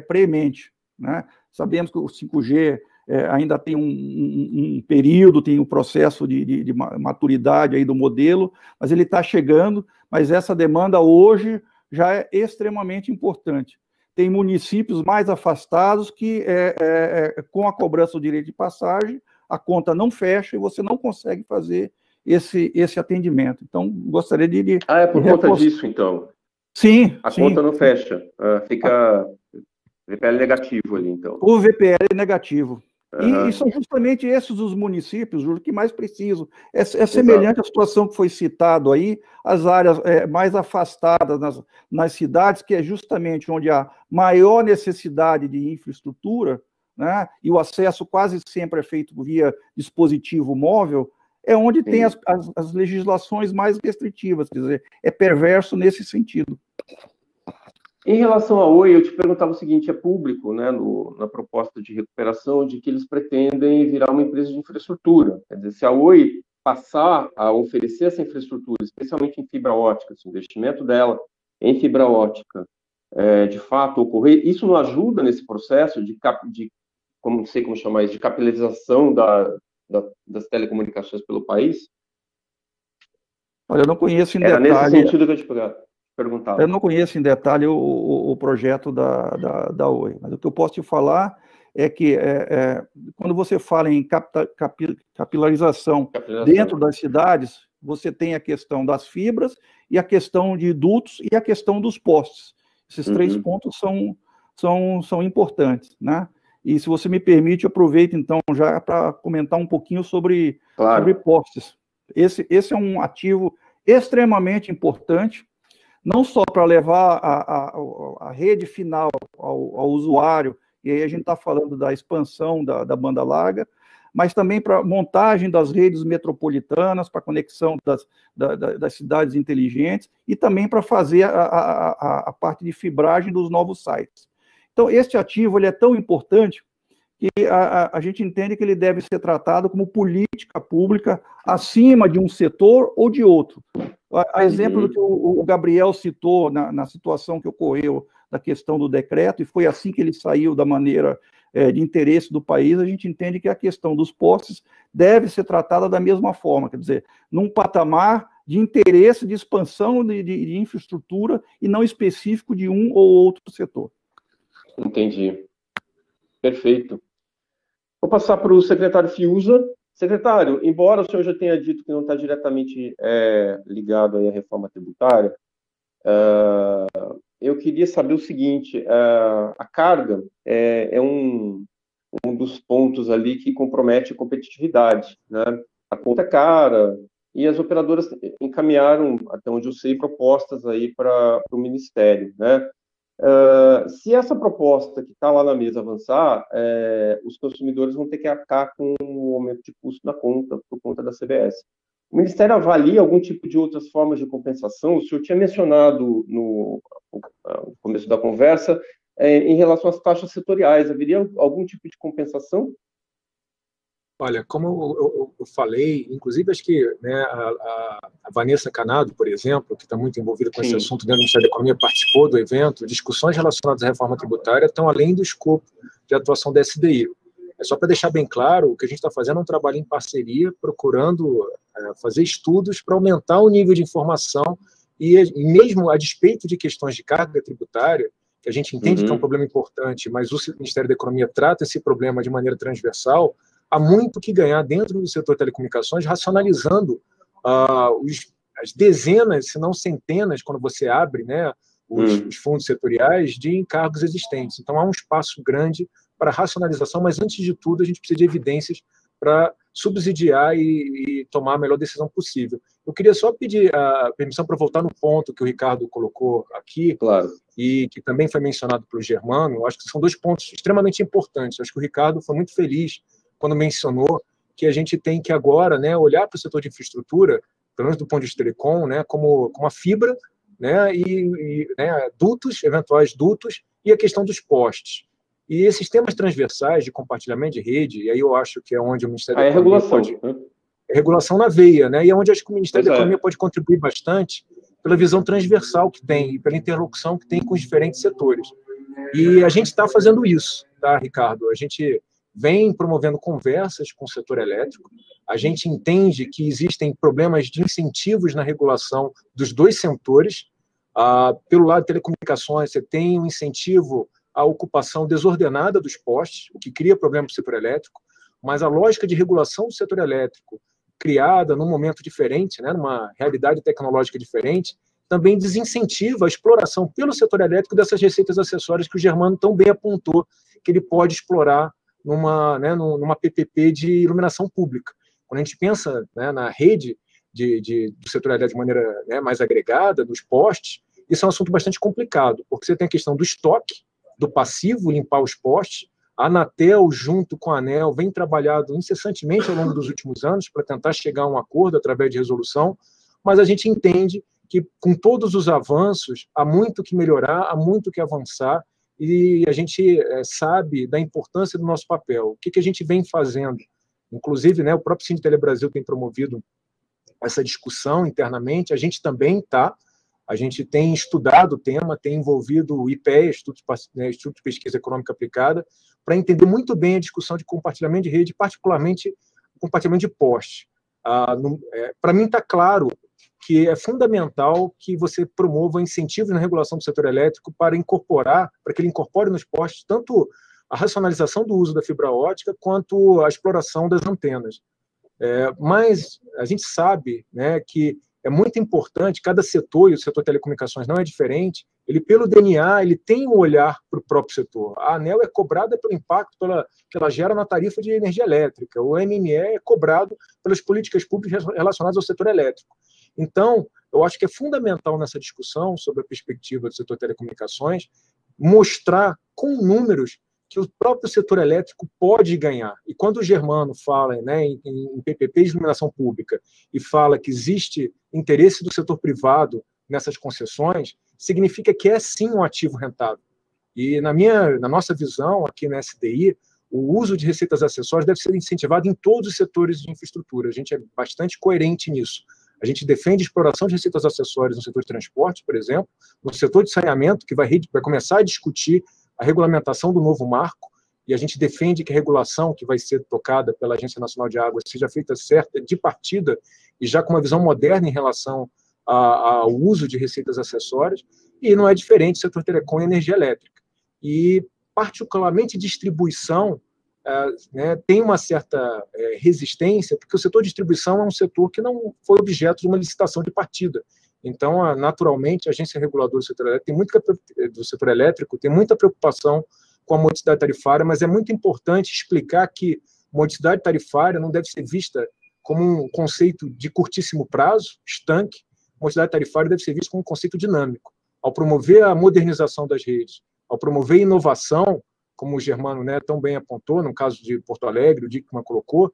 premente, né? Sabemos que o 5G ainda tem um período, tem um processo de maturidade aí do modelo, mas ele está chegando, mas essa demanda hoje já é extremamente importante. Tem municípios mais afastados que, com a cobrança do direito de passagem, a conta não fecha e você não consegue fazer esse atendimento. Então, gostaria de é por conta disso, então? Sim. A conta não fecha, fica VPL negativo ali, então. O VPL é negativo. E são justamente esses os municípios, Júlio, que mais precisam. É semelhante à situação que foi citado aí, as áreas mais afastadas nas cidades, que é justamente onde há maior necessidade de infraestrutura, né, e o acesso quase sempre é feito via dispositivo móvel, é onde tem as legislações mais restritivas, quer dizer, é perverso nesse sentido. Em relação à Oi, eu te perguntava o seguinte, é público, né, na proposta de recuperação, de que eles pretendem virar uma empresa de infraestrutura. Quer dizer, se a Oi passar a oferecer essa infraestrutura, especialmente em fibra ótica, se o investimento dela em fibra ótica, de fato, ocorrer, isso não ajuda nesse processo de como não sei como chamar isso, de capilarização das telecomunicações pelo país? Olha, eu não conheço em detalhe... Era nesse sentido que eu te perguntava. Eu não conheço em detalhe o projeto da Oi, mas o que eu posso te falar é que quando você fala em capilarização dentro das cidades, você tem a questão das fibras e a questão de dutos e a questão dos postes. Esses três pontos são importantes, né? E se você me permite, eu aproveito então já para comentar um pouquinho sobre postes. Esse é um ativo extremamente importante, não só para levar a rede final ao usuário, e aí a gente está falando da expansão da banda larga, mas também para montagem das redes metropolitanas, para conexão das cidades inteligentes, e também para fazer a parte de fibragem dos novos sites. Então, este ativo ele é tão importante que a gente entende que ele deve ser tratado como política pública acima de um setor ou de outro. A exemplo do que o Gabriel citou na situação que ocorreu da questão do decreto, e foi assim que ele saiu da maneira de interesse do país, a gente entende que a questão dos postes deve ser tratada da mesma forma, quer dizer, num patamar de interesse de expansão de infraestrutura e não específico de um ou outro setor. Entendi. Perfeito. Vou passar para o secretário Fiuza. Secretário, embora o senhor já tenha dito que não está diretamente ligado aí à reforma tributária, eu queria saber o seguinte, a carga é um dos pontos ali que compromete a competitividade, né? A conta é cara, e as operadoras encaminharam, até onde eu sei, propostas aí para o Ministério, né? Se essa proposta que está lá na mesa avançar, os consumidores vão ter que arcar com o aumento de custo na conta, por conta da CBS. O Ministério avalia algum tipo de outras formas de compensação? O senhor tinha mencionado no começo da conversa em relação às taxas setoriais. Haveria algum tipo de compensação? Olha, como eu falei, inclusive acho que, né, a Vanessa Canado, por exemplo, que está muito envolvida com esse assunto dentro do Ministério da Economia, participou do evento. Discussões relacionadas à reforma tributária estão além do escopo de atuação da SDI. É só para deixar bem claro, o que a gente está fazendo é um trabalho em parceria, procurando fazer estudos para aumentar o nível de informação e mesmo a despeito de questões de carga tributária, que a gente entende que é um problema importante, mas o Ministério da Economia trata esse problema de maneira transversal. Há muito que ganhar dentro do setor de telecomunicações, racionalizando as dezenas, se não centenas, quando você abre, né, os fundos setoriais de encargos existentes. Então, há um espaço grande para racionalização, mas, antes de tudo, a gente precisa de evidências para subsidiar e tomar a melhor decisão possível. Eu queria só pedir a permissão para voltar no ponto que o Ricardo colocou aqui, claro, e que também foi mencionado pelo Germano. Eu acho que são dois pontos extremamente importantes. Eu acho que o Ricardo foi muito feliz quando mencionou que a gente tem que agora, né, olhar para o setor de infraestrutura, pelo menos do ponto de vista telecom, né, como a fibra, né, né, eventuais dutos, e a questão dos postes. E esses temas transversais de compartilhamento de rede, e aí eu acho que é onde o Ministério da Economia regulação, regulação na veia, né, e é onde acho que o Ministério da Economia pode contribuir bastante pela visão transversal que tem e pela interlocução que tem com os diferentes setores. E a gente está fazendo isso, tá, Ricardo? A gente vem promovendo conversas com o setor elétrico. A gente entende que existem problemas de incentivos na regulação dos dois setores. Pelo lado de telecomunicações, você tem um incentivo à ocupação desordenada dos postes, o que cria problema para o setor elétrico, mas a lógica de regulação do setor elétrico, criada num momento diferente, né, numa realidade tecnológica diferente, também desincentiva a exploração pelo setor elétrico dessas receitas acessórias que o Germano tão bem apontou que ele pode explorar numa PPP de iluminação pública. Quando a gente pensa, né, na rede do setor elétrico de maneira, né, mais agregada, dos postes, isso é um assunto bastante complicado, porque você tem a questão do estoque, do passivo, limpar os postes. A Anatel, junto com a ANEEL, vem trabalhado incessantemente ao longo dos últimos anos para tentar chegar a um acordo através de resolução, mas a gente entende que, com todos os avanços, há muito que melhorar, há muito que avançar, e a gente sabe da importância do nosso papel. O que a gente vem fazendo? Inclusive, né, o próprio Cine Telebrasil tem promovido essa discussão internamente, a gente também a gente tem estudado o tema, tem envolvido o IPEA, Instituto de Pesquisa Econômica Aplicada, para entender muito bem a discussão de compartilhamento de rede, particularmente o compartilhamento de poste. Para mim está claro que é fundamental que você promova incentivos na regulação do setor elétrico para que ele incorpore nos postes tanto a racionalização do uso da fibra ótica quanto a exploração das antenas. Mas a gente sabe, né, que é muito importante, cada setor, e o setor de telecomunicações não é diferente, ele, pelo DNA, ele tem um olhar para o próprio setor. A ANEEL é cobrada pelo impacto que ela gera na tarifa de energia elétrica, o MME é cobrado pelas políticas públicas relacionadas ao setor elétrico. Então, eu acho que é fundamental nessa discussão sobre a perspectiva do setor de telecomunicações mostrar com números que o próprio setor elétrico pode ganhar. E quando o Germano fala, né, em PPP de iluminação pública e fala que existe interesse do setor privado nessas concessões, significa que é sim um ativo rentável. E na nossa visão aqui na SDI, o uso de receitas acessórias deve ser incentivado em todos os setores de infraestrutura. A gente é bastante coerente nisso. A gente defende a exploração de receitas acessórias no setor de transporte, por exemplo, no setor de saneamento, que vai começar a discutir a regulamentação do novo marco, e a gente defende que a regulação que vai ser tocada pela Agência Nacional de Águas seja feita certa de partida e já com uma visão moderna em relação ao uso de receitas acessórias, e não é diferente do setor telecom e energia elétrica. E, particularmente, distribuição né, tem uma certa resistência, porque o setor de distribuição é um setor que não foi objeto de uma licitação de partida. Então, naturalmente, a agência reguladora do setor elétrico tem muita preocupação com a modicidade tarifária, mas é muito importante explicar que modicidade tarifária não deve ser vista como um conceito de curtíssimo prazo, estanque. A morosidade tarifária deve ser vista como um conceito dinâmico. Ao promover a modernização das redes, ao promover inovação, como o Germano, né, tão bem apontou, no caso de Porto Alegre, o Dickmann colocou,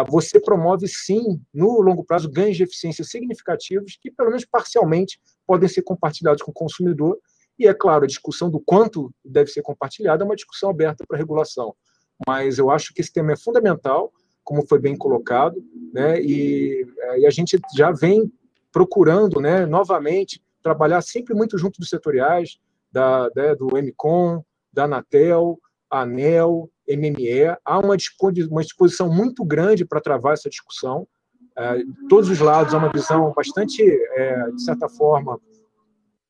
você promove, sim, no longo prazo, ganhos de eficiência significativos que, pelo menos parcialmente, podem ser compartilhados com o consumidor. E, é claro, a discussão do quanto deve ser compartilhado é uma discussão aberta para regulação. Mas eu acho que esse tema é fundamental, como foi bem colocado, né, e a gente já vem procurando, né, novamente, trabalhar sempre muito junto dos setoriais, do MCOM, da Anatel, ANEEL, MME. Há uma disposição muito grande para travar essa discussão. De todos os lados, há uma visão bastante, de certa forma,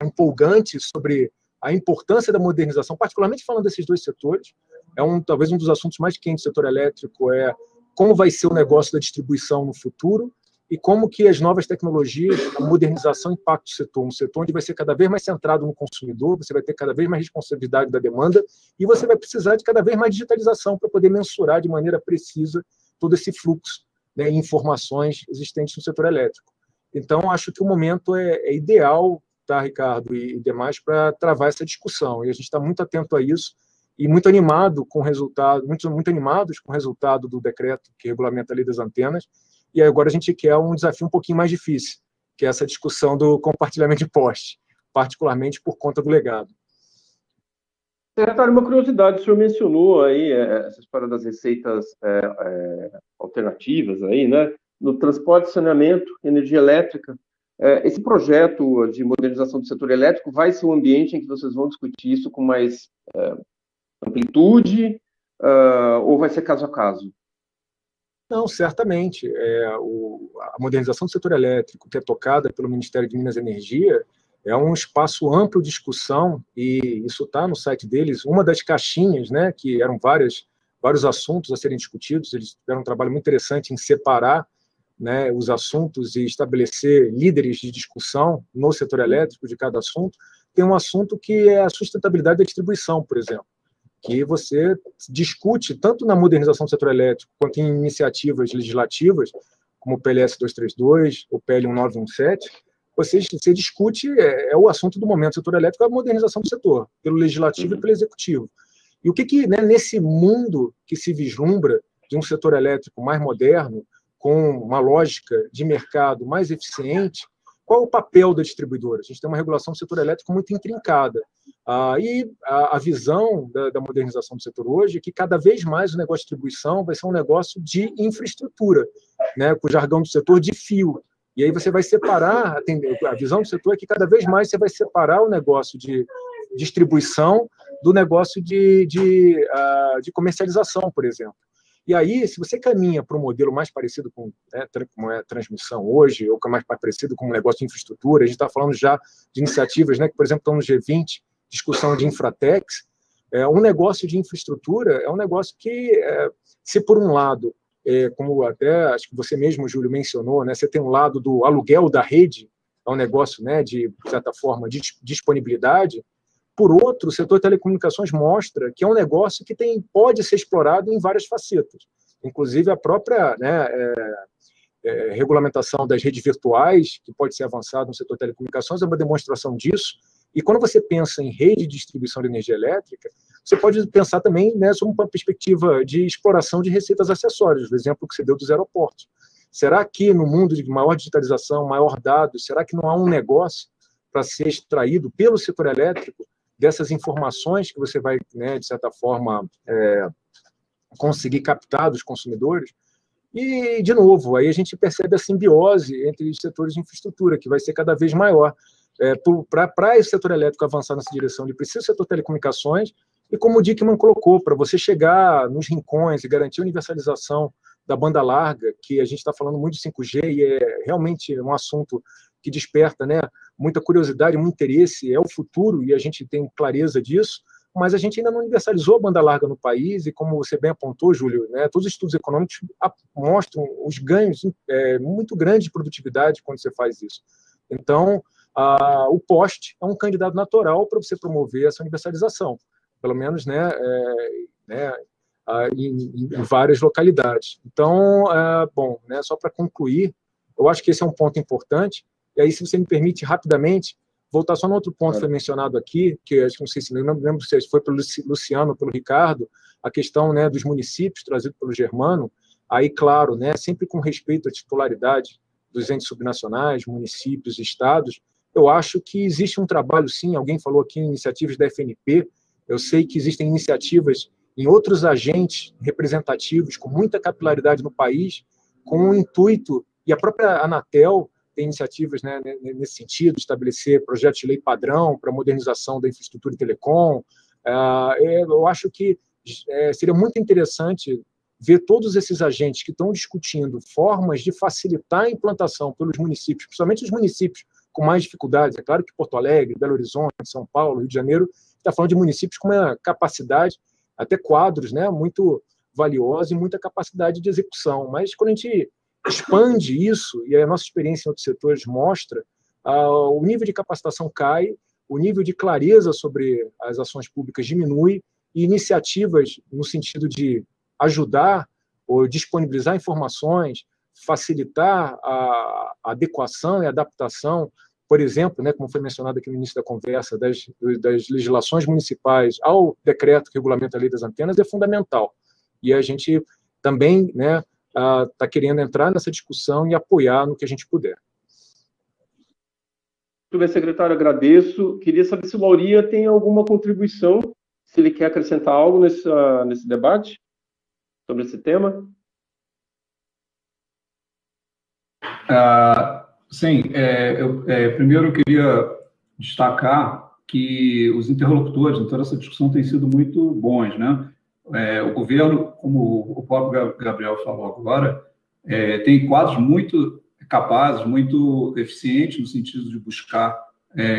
empolgante sobre a importância da modernização, particularmente falando desses dois setores. Talvez um dos assuntos mais quentes do setor elétrico é como vai ser o negócio da distribuição no futuro e como que as novas tecnologias, a modernização impacta o setor. Um setor onde vai ser cada vez mais centrado no consumidor, você vai ter cada vez mais responsabilidade da demanda e você vai precisar de cada vez mais digitalização para poder mensurar de maneira precisa todo esse fluxo, né, de informações existentes no setor elétrico. Então, acho que o momento é ideal, tá, Ricardo e demais, para travar essa discussão. E a gente está muito atento a isso e muito animado com o resultado, muito animados com o resultado do decreto que regulamenta a lei das antenas. E agora a gente quer um desafio um pouquinho mais difícil, que é essa discussão do compartilhamento de poste, particularmente por conta do legado. Secretário, uma curiosidade, o senhor mencionou aí essa história das receitas alternativas aí, né? No transporte, saneamento, energia elétrica. Esse projeto de modernização do setor elétrico vai ser um ambiente em que vocês vão discutir isso com mais amplitude ou vai ser caso a caso? Não, certamente. A modernização do setor elétrico, que é tocada pelo Ministério de Minas e Energia, é um espaço amplo de discussão, e isso está no site deles. Uma das caixinhas, né, que eram vários assuntos a serem discutidos, eles fizeram um trabalho muito interessante em separar, né, os assuntos e estabelecer líderes de discussão no setor elétrico de cada assunto. Tem um assunto que é a sustentabilidade da distribuição, por exemplo, que você discute tanto na modernização do setor elétrico quanto em iniciativas legislativas, como o PLS 232, o PL 1917, você discute, o assunto do momento do setor elétrico, a modernização do setor, pelo legislativo e pelo executivo. E o que né, nesse mundo que se vislumbra de um setor elétrico mais moderno, com uma lógica de mercado mais eficiente, qual é o papel da distribuidora? A gente tem uma regulação do setor elétrico muito intrincada. E a visão da modernização do setor hoje é que cada vez mais o negócio de distribuição vai ser um negócio de infraestrutura, né, com o jargão do setor de fio. E aí você vai separar, a visão do setor é que cada vez mais você vai separar o negócio de distribuição do negócio de comercialização, por exemplo. E aí, se você caminha para um modelo mais parecido com como é a transmissão hoje, ou que é mais parecido com um negócio de infraestrutura, a gente está falando já de iniciativas, né, que, por exemplo, estão no G20, discussão de Infratex. Um negócio de infraestrutura é um negócio que, se por um lado, como até acho que você mesmo, Júlio, mencionou, né, você tem um lado do aluguel da rede, é um negócio, né, de certa forma, de disponibilidade. Por outro, o setor de telecomunicações mostra que é um negócio que pode ser explorado em várias facetas. Inclusive, a própria regulamentação das redes virtuais, que pode ser avançada no setor de telecomunicações, é uma demonstração disso. E quando você pensa em rede de distribuição de energia elétrica, você pode pensar também, né, sobre uma perspectiva de exploração de receitas acessórias, o exemplo que você deu dos aeroportos. Será que no mundo de maior digitalização, maior dados, será que não há um negócio para ser extraído pelo setor elétrico dessas informações que você vai, né, de certa forma, conseguir captar dos consumidores? E, de novo, aí a gente percebe a simbiose entre os setores de infraestrutura, que vai ser cada vez maior. Para esse setor elétrico avançar nessa direção, ele precisa do setor de telecomunicações, e como o Dickmann colocou, para você chegar nos rincões e garantir a universalização da banda larga, que a gente está falando muito de 5G, e é realmente um assunto que desperta, né, muita curiosidade, muito interesse, é o futuro, e a gente tem clareza disso, mas a gente ainda não universalizou a banda larga no país, e como você bem apontou, Júlio, né, todos os estudos econômicos mostram os ganhos muito grandes de produtividade quando você faz isso. Então, o poste é um candidato natural para você promover essa universalização. Pelo menos, né, em várias localidades. Então, bom, né, só para concluir, eu acho que esse é um ponto importante. E aí, se você me permite, rapidamente, voltar só no outro ponto que foi mencionado aqui, que acho que não sei se não lembro se foi pelo Luciano ou pelo Ricardo, a questão, né, dos municípios trazido pelo Germano. Aí, claro, né, sempre com respeito à titularidade dos entes subnacionais, municípios e estados, eu acho que existe um trabalho, sim, alguém falou aqui em iniciativas da FNP, eu sei que existem iniciativas em outros agentes representativos com muita capilaridade no país, com o intuito, e a própria Anatel tem iniciativas, né, nesse sentido, estabelecer projetos de lei padrão para modernização da infraestrutura de telecom. Eu acho que seria muito interessante ver todos esses agentes que estão discutindo formas de facilitar a implantação pelos municípios, principalmente os municípios com mais dificuldades. É claro que Porto Alegre, Belo Horizonte, São Paulo, Rio de Janeiro, está falando de municípios com uma capacidade, até quadros, né, muito valiosos e muita capacidade de execução. Mas quando a gente expande isso, e a nossa experiência em outros setores mostra, o nível de capacitação cai, o nível de clareza sobre as ações públicas diminui, e iniciativas no sentido de ajudar ou disponibilizar informações, facilitar a adequação e adaptação, por exemplo, né, como foi mencionado aqui no início da conversa, das legislações municipais ao decreto que regulamenta a lei das antenas, é fundamental. E a gente também, né, está querendo entrar nessa discussão e apoiar no que a gente puder. Muito bem, secretário, agradeço. Queria saber se o Lauria tem alguma contribuição, se ele quer acrescentar algo nesse debate sobre esse tema. Sim, primeiro eu queria destacar que os interlocutores em toda essa discussão têm sido muito bons, né? O governo, como o próprio Gabriel falou agora, tem quadros muito capazes, muito eficientes no sentido de buscar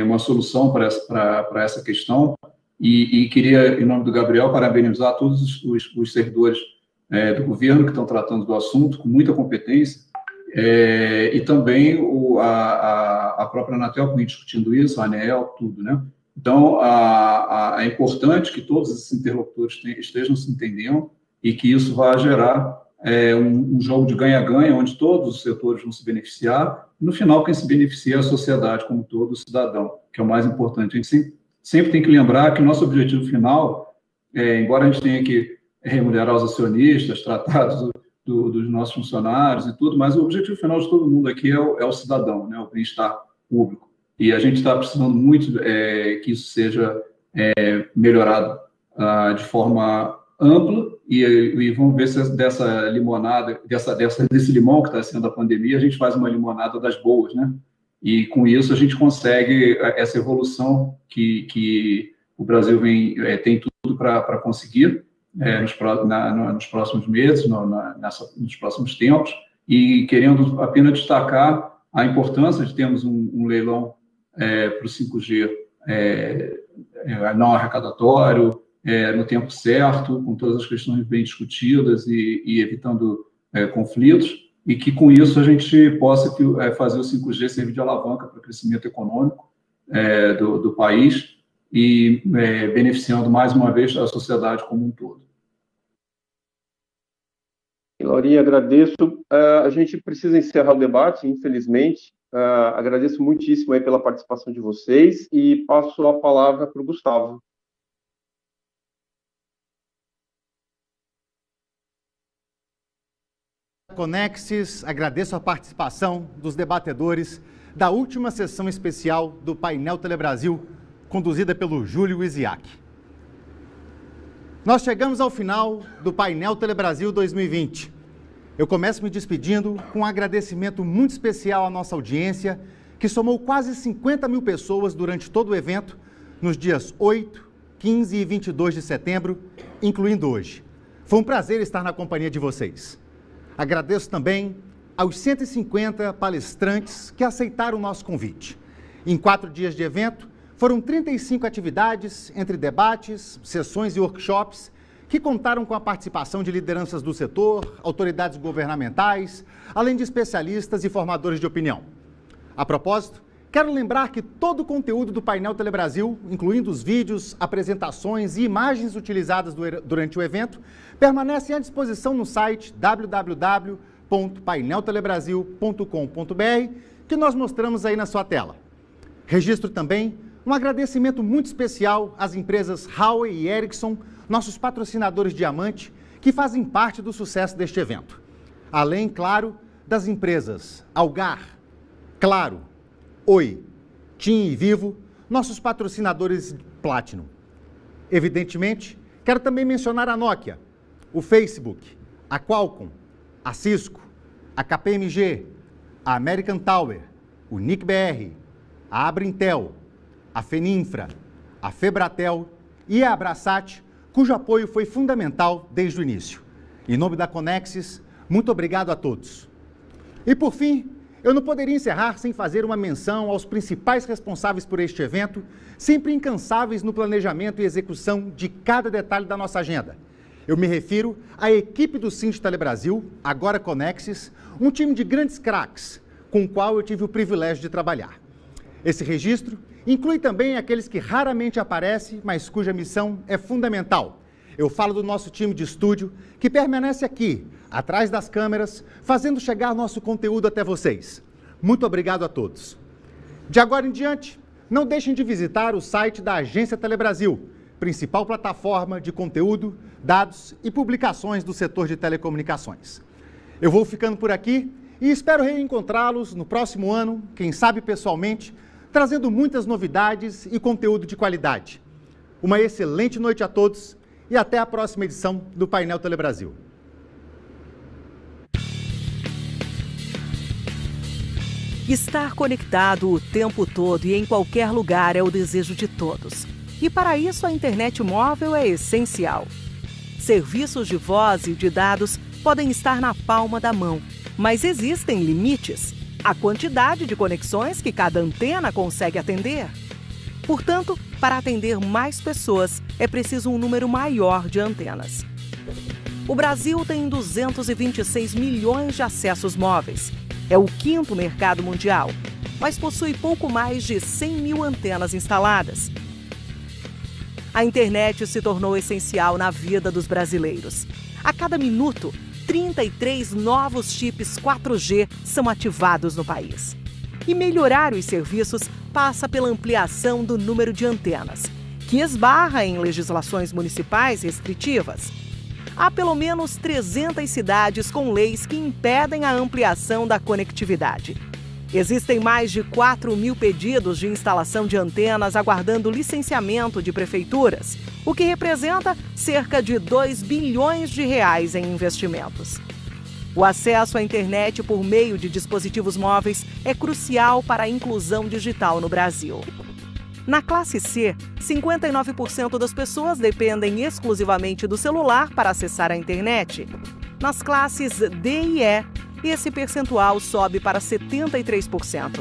uma solução para essa questão, e queria, em nome do Gabriel, parabenizar todos os servidores do governo que estão tratando do assunto com muita competência, e também a própria Anatel, que vem discutindo isso, a ANEEL, tudo, né? Então, é importante que todos esses interlocutores estejam se entendendo e que isso vá gerar um jogo de ganha-ganha, onde todos os setores vão se beneficiar, e no final quem se beneficia é a sociedade como todo, o cidadão, que é o mais importante. A gente sempre tem que lembrar que o nosso objetivo final, embora a gente tenha que remunerar os acionistas, tratar dos nossos funcionários e tudo, mas o objetivo final de todo mundo aqui é o cidadão, né, o bem-estar público. E a gente está precisando muito que isso seja melhorado de forma ampla, e vamos ver se dessa limonada, desse limão que está sendo a pandemia, a gente faz uma limonada das boas, né? E com isso a gente consegue essa evolução que o Brasil tem tudo para conseguir nos próximos meses, nos próximos tempos, e querendo apenas destacar a importância de termos um leilão para o 5G não arrecadatório, no tempo certo, com todas as questões bem discutidas e evitando conflitos, e que com isso a gente possa fazer o 5G servir de alavanca para o crescimento econômico do país e beneficiando mais uma vez a sociedade como um todo. Laurinha, agradeço. A gente precisa encerrar o debate, infelizmente. Agradeço muitíssimo aí pela participação de vocês e passo a palavra para o Gustavo. Conexis, agradeço a participação dos debatedores da última sessão especial do Painel Telebrasil, conduzida pelo Júlio Isiak. Nós chegamos ao final do Painel Telebrasil 2020. Eu começo me despedindo com um agradecimento muito especial à nossa audiência, que somou quase 50 mil pessoas durante todo o evento, nos dias 8, 15 e 22 de setembro, incluindo hoje. Foi um prazer estar na companhia de vocês. Agradeço também aos 150 palestrantes que aceitaram o nosso convite. Em 4 dias de evento, foram 35 atividades, entre debates, sessões e workshops, que contaram com a participação de lideranças do setor, autoridades governamentais, além de especialistas e formadores de opinião. A propósito, quero lembrar que todo o conteúdo do painel Telebrasil, incluindo os vídeos, apresentações e imagens utilizadas durante o evento, permanecem à disposição no site www.paineltelebrasil.com.br, que nós mostramos aí na sua tela. Registro também um agradecimento muito especial às empresas Huawei e Ericsson, nossos patrocinadores diamante, que fazem parte do sucesso deste evento. Além, claro, das empresas Algar, Claro, Oi, TIM e Vivo, nossos patrocinadores Platinum. Evidentemente, quero também mencionar a Nokia, o Facebook, a Qualcomm, a Cisco, a KPMG, a American Tower, o NIC-BR, a Abrintel, a Feninfra, a Febratel e a Abrasat, cujo apoio foi fundamental desde o início. Em nome da Conexis, muito obrigado a todos. E por fim, eu não poderia encerrar sem fazer uma menção aos principais responsáveis por este evento, sempre incansáveis no planejamento e execução de cada detalhe da nossa agenda. Eu me refiro à equipe do Cindy Telebrasil, agora Conexis, um time de grandes craques, com o qual eu tive o privilégio de trabalhar. Esse registro inclui também aqueles que raramente aparecem, mas cuja missão é fundamental. Eu falo do nosso time de estúdio, que permanece aqui, atrás das câmeras, fazendo chegar nosso conteúdo até vocês. Muito obrigado a todos. De agora em diante, não deixem de visitar o site da Agência Telebrasil, principal plataforma de conteúdo, dados e publicações do setor de telecomunicações. Eu vou ficando por aqui e espero reencontrá-los no próximo ano, quem sabe pessoalmente, trazendo muitas novidades e conteúdo de qualidade. Uma excelente noite a todos e até a próxima edição do Painel Telebrasil. Estar conectado o tempo todo e em qualquer lugar é o desejo de todos. E para isso a internet móvel é essencial. Serviços de voz e de dados podem estar na palma da mão, mas existem limites. A quantidade de conexões que cada antena consegue atender. Portanto, para atender mais pessoas, é preciso um número maior de antenas. O Brasil tem 226 milhões de acessos móveis. É o 5º mercado mundial, mas possui pouco mais de 100 mil antenas instaladas. A internet se tornou essencial na vida dos brasileiros. A cada minuto, 33 novos chips 4G são ativados no país. E melhorar os serviços passa pela ampliação do número de antenas, que esbarra em legislações municipais restritivas. Há pelo menos 300 cidades com leis que impedem a ampliação da conectividade. Existem mais de 4 mil pedidos de instalação de antenas aguardando licenciamento de prefeituras, o que representa cerca de 2 bilhões de reais em investimentos. O acesso à internet por meio de dispositivos móveis é crucial para a inclusão digital no Brasil. Na classe C, 59% das pessoas dependem exclusivamente do celular para acessar a internet. Nas classes D e E, esse percentual sobe para 73%.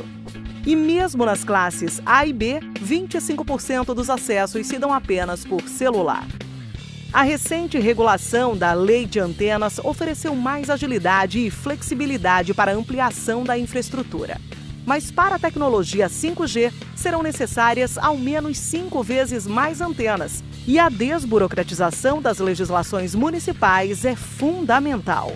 E mesmo nas classes A e B, 25% dos acessos se dão apenas por celular. A recente regulação da Lei de Antenas ofereceu mais agilidade e flexibilidade para a ampliação da infraestrutura. Mas para a tecnologia 5G, serão necessárias ao menos 5 vezes mais antenas. E a desburocratização das legislações municipais é fundamental.